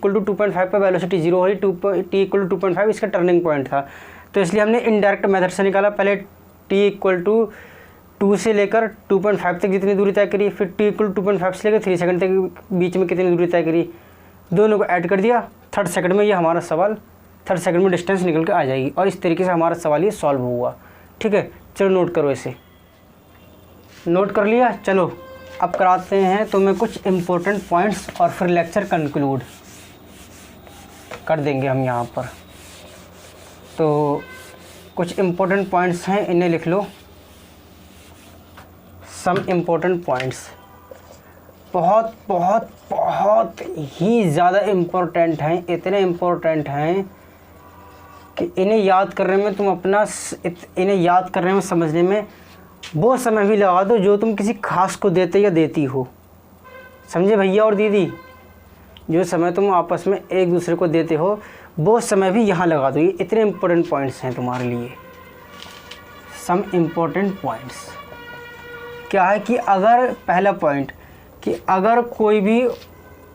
= 2.5 पर वेलोसिटी 0 हो रही, t = 2.5 इसका टर्निंग पॉइंट था, तो इसलिए हमने इनडायरेक्ट मेथड से निकाला। पहले t = 2 से लेकर 2.5 तक जितनी दूरी तय करी, फिर t = 2.5 से लेकर 3 सेकंड तक बीच में कितनी दूरी तय करी, दोनों को ऐड कर दिया। 3rd सेकंड में ये हमारा सवाल 3rd सेकंड में डिस्टेंस निकल के आ जाएगी, और इस तरीके से हमारा सवाल ये सॉल्व हुआ। ठीक है, चलो नोट करो इसे। नोट कर लिया, चलो अब कराते हैं तुम्हें कुछ इम्पोर्टेंट पॉइंट्स और फिर लेक्चर कंक्लूड कर देंगे हम यहाँ पर। तो कुछ इम्पोर्टेंट पॉइंट्स हैं, इन्हें लिख लो। सम इम्पोर्टेंट पॉइंट्स बहुत बहुत बहुत ही ज़्यादा इम्पोर्टेंट हैं, इतने इम्पोर्टेंट हैं कि इन्हें याद करने में इन्हें याद करने में समझने में वो समय भी लगा दो जो तुम किसी खास को देते या देती हो। समझे भैया और दीदी, जो समय तुम आपस में एक दूसरे को देते हो वो समय भी यहाँ लगा दो। ये इतने इम्पोर्टेंट पॉइंट्स हैं तुम्हारे लिए। सम इम्पोर्टेंट पॉइंट्स क्या है कि अगर पहला पॉइंट कि अगर कोई भी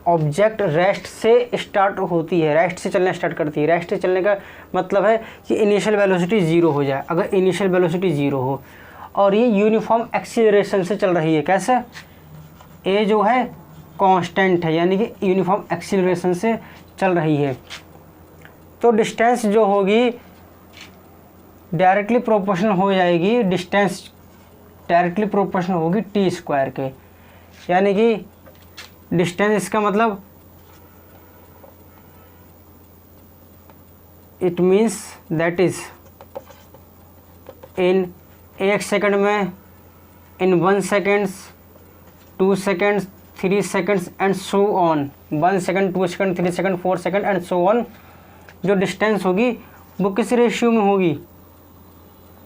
ऑब्जेक्ट रेस्ट से स्टार्ट होती है, रेस्ट से चलना स्टार्ट करती है, रेस्ट से चलने का मतलब है कि इनिशियल वेलोसिटी 0 हो जाए। अगर इनिशियल वेलोसिटी 0 हो और ये यूनिफॉर्म एक्सीलरेशन से चल रही है, कैसे, ए जो है कांस्टेंट है यानी कि यूनिफॉर्म एक्सीलरेशन से चल रही है, तो डिस्टेंस जो होगी डायरेक्टली प्रोपोर्शनल हो जाएगी, डिस्टेंस डायरेक्टली प्रोपोर्शनल होगी t² के। यानी कि डिस्टेंस इसका मतलब it means that is in 1 second में, इन 1 seconds, 2 seconds, 3 seconds and so on. 1 second, 2 second, 3 second, 4 second and so on. जो डिस्टेंस होगी वो किस रेशियो में होगी?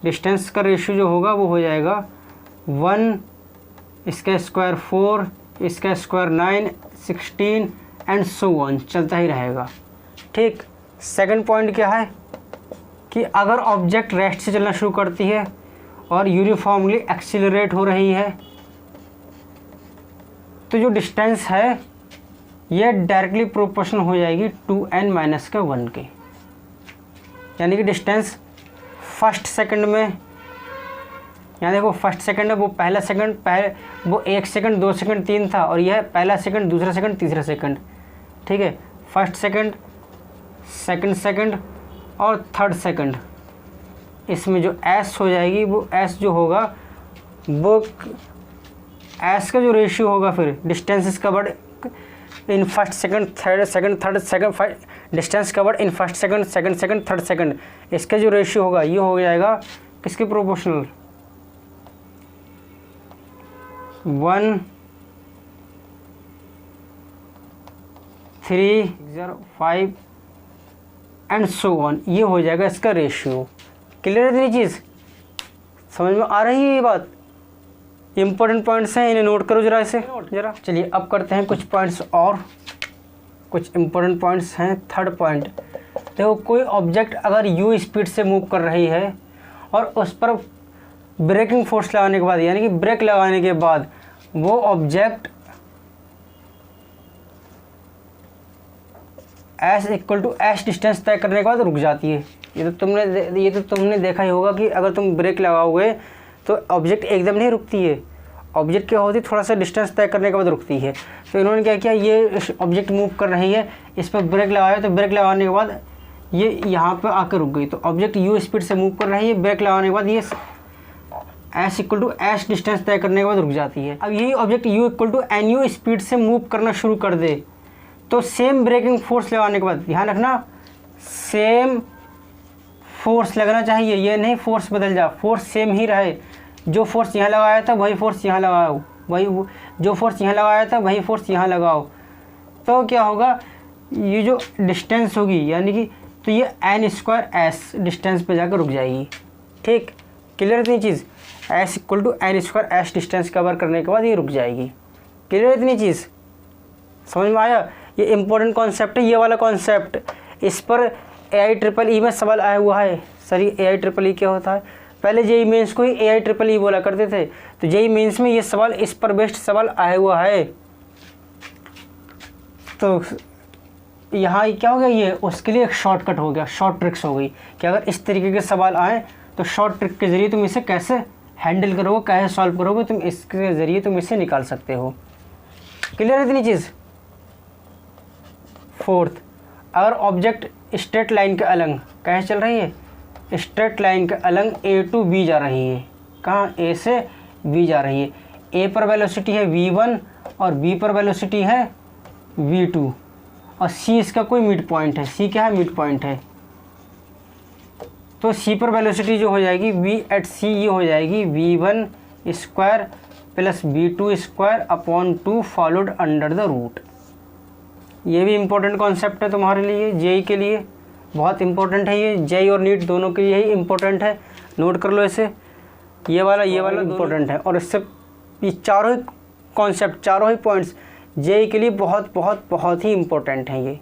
डिस्टेंस का रेशियो जो होगा वो हो जाएगा 1, इसका स्क्वायर 4, इसका स्क्वायर 9, 16 एंड सो ऑन, चलता ही रहेगा। ठीक। सेकंड पॉइंट क्या है कि अगर ऑब्जेक्ट रेस्ट से चलना शुरू करती है और यूनिफॉर्मली एक्सीलरेट हो रही है तो जो डिस्टेंस है ये डायरेक्टली प्रोपोर्शनल हो जाएगी 2n-1 के। यानी कि डिस्टेंस फर्स्ट सेकंड में, यहाँ देखो फर्स्ट सेकंड है, वो पहला सेकंड, वो 1 सेकंड, 2 सेकंड, 3 था, और यह पहला सेकंड, दूसरा सेकंड, तीसरा सेकंड। ठीक है, फर्स्ट सेकंड, सेकंड सेकंड और थर्ड सेकंड। इसमें जो एस हो जाएगी वो एस जो होगा वो एस का जो रेशियो होगा फिर distance is covered in first second, third second, distance covered in first second, second second, third second, इसका जो रेशियो होगा ये हो जाएगा किसके प्रोपोर्शनल? 1, 3, 5 एंड सो ऑन, ये हो जाएगा इसका रेशियो। क्लियर है इतनी चीज़? समझ में आ रही है ये बात? इंपॉर्टेंट पॉइंट्स हैं, इन्हें नोट करो जरा इसे जरा। चलिए अब करते हैं कुछ पॉइंट्स और, कुछ इंपॉर्टेंट पॉइंट्स हैं। थर्ड पॉइंट, देखो कोई ऑब्जेक्ट अगर u स्पीड से मूव कर रही है और उस पर ब्रेकिंग फोर्स लगाने के बाद, यानी कि ब्रेक लगाने के बाद वो ऑब्जेक्ट s डिस्टेंस तय करने के बाद रुक जाती है। ये तो तुमने देखा ही होगा कि अगर तुम ब्रेक लगाओगे तो ऑब्जेक्ट एकदम नहीं रुकती है। ऑब्जेक्ट क्या होती है, थोड़ा सा डिस्टेंस तय करने के बाद रुकती है। तो इन्होंने क्या किया, ये ऑब्जेक्ट मूव कर रही है, इस पर ब्रेक लगाया, तो ब्रेक लगाने के बाद ये यहाँ पे आकर रुक गई। तो ऑब्जेक्ट u स्पीड से मूव कर रही है, ब्रेक लगाने के बाद ये s डिस्टेंस तय करने के बाद रुक जाती है। अब यही ऑब्जेक्ट u nu स्पीड से मूव करना शुरू कर दे तो सेम ब्रेकिंग फोर्स लगाने के बाद, ध्यान रखना सेम फोर्स लगना चाहिए, ये नहीं फोर्स बदल जा, फोर्स सेम ही रहे। जो फोर्स यहाँ लगाया था वही फोर्स यहाँ लगाओ, जो फोर्स यहाँ लगाया था वही फोर्स यहाँ लगाओ। तो क्या होगा, ये जो डिस्टेंस होगी यानी कि तो ये n² डिस्टेंस पे जाकर रुक जाएगी। ठीक, क्लियर इतनी चीज़? s n² डिस्टेंस कवर करने के बाद ये रुक जाएगी। क्लियर इतनी चीज़? समझ में आया? ये इंपॉर्टेंट कॉन्सेप्ट है, ये वाला कॉन्सेप्ट। इस पर AIEEE में सवाल आया हुआ है। सर ये AIEEE क्या होता है? पहले JEE मेंस को ही AIEEE बोला करते थे, तो JEE मेंस में ये सवाल, इस पर बेस्ड सवाल आया हुआ है। तो यहाँ क्या हो गया, ये उसके लिए एक शॉर्टकट हो गया, शॉर्ट ट्रिक्स हो गई कि अगर इस तरीके के सवाल आए तो शॉर्ट ट्रिक के ज़रिए तुम इसे कैसे हैंडल करोगे, कैसे सॉल्व करोगे, तुम इसके ज़रिए तुम इसे निकाल सकते हो। क्लियर है इतनी चीज़? फोर्थ, अगर ऑब्जेक्ट स्ट्रेट लाइन के अलंग कहाँ चल रही है, स्ट्रेट लाइन के अलंग A to B जा रही है। कहाँ? A से B जा रही है। A पर वेलोसिटी है v1 और B पर वेलोसिटी है v2 और C इसका कोई मिड पॉइंट है। C क्या है? मिड पॉइंट है। तो C पर वेलोसिटी जो हो जाएगी v@C, ये हो जाएगी v1² plus v2² upon 2 followed under the root. ये भी इम्पोर्टेंट कॉन्सेप्ट है तुम्हारे लिए, JEE के लिए बहुत इंपॉर्टेंट है ये। JEE और नीट दोनों के लिए ही इम्पोर्टेंट है, नोट कर लो इसे। ये वाला इम्पोर्टेंट है और इससे ये चारों ही कॉन्सेप्ट, चारों ही पॉइंट्स JEE के लिए बहुत बहुत बहुत ही इम्पोर्टेंट हैं ये।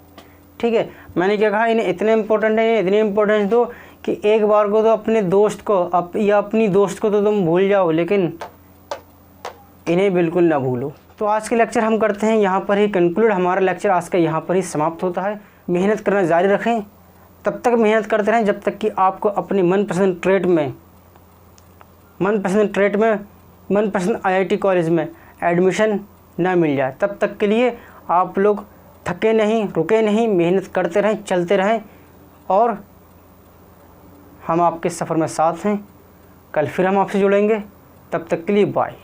ठीक है, मैंने क्या कहा, इन्हें इतने इम्पोर्टेंट है, इतनी इम्पोर्टेंस दो कि एक बार को तो अपने दोस्त को या अपनी दोस्त को तो तुम भूल जाओ, लेकिन इन्हें बिल्कुल ना भूलो। तो आज के लेक्चर हम करते हैं यहाँ पर ही कंक्लूड। हमारा लेक्चर आज का यहाँ पर ही समाप्त होता है। मेहनत करना जारी रखें, तब तक मेहनत करते रहें जब तक कि आपको अपनी मनपसंद ट्रेड में, मनपसंद IIT कॉलेज में एडमिशन ना मिल जाए। तब तक के लिए आप लोग थके नहीं, रुके नहीं, मेहनत करते रहें, चलते रहें और हम आपके सफ़र में साथ हैं। कल फिर हम आपसे जुड़ेंगे, तब तक के लिए बाय।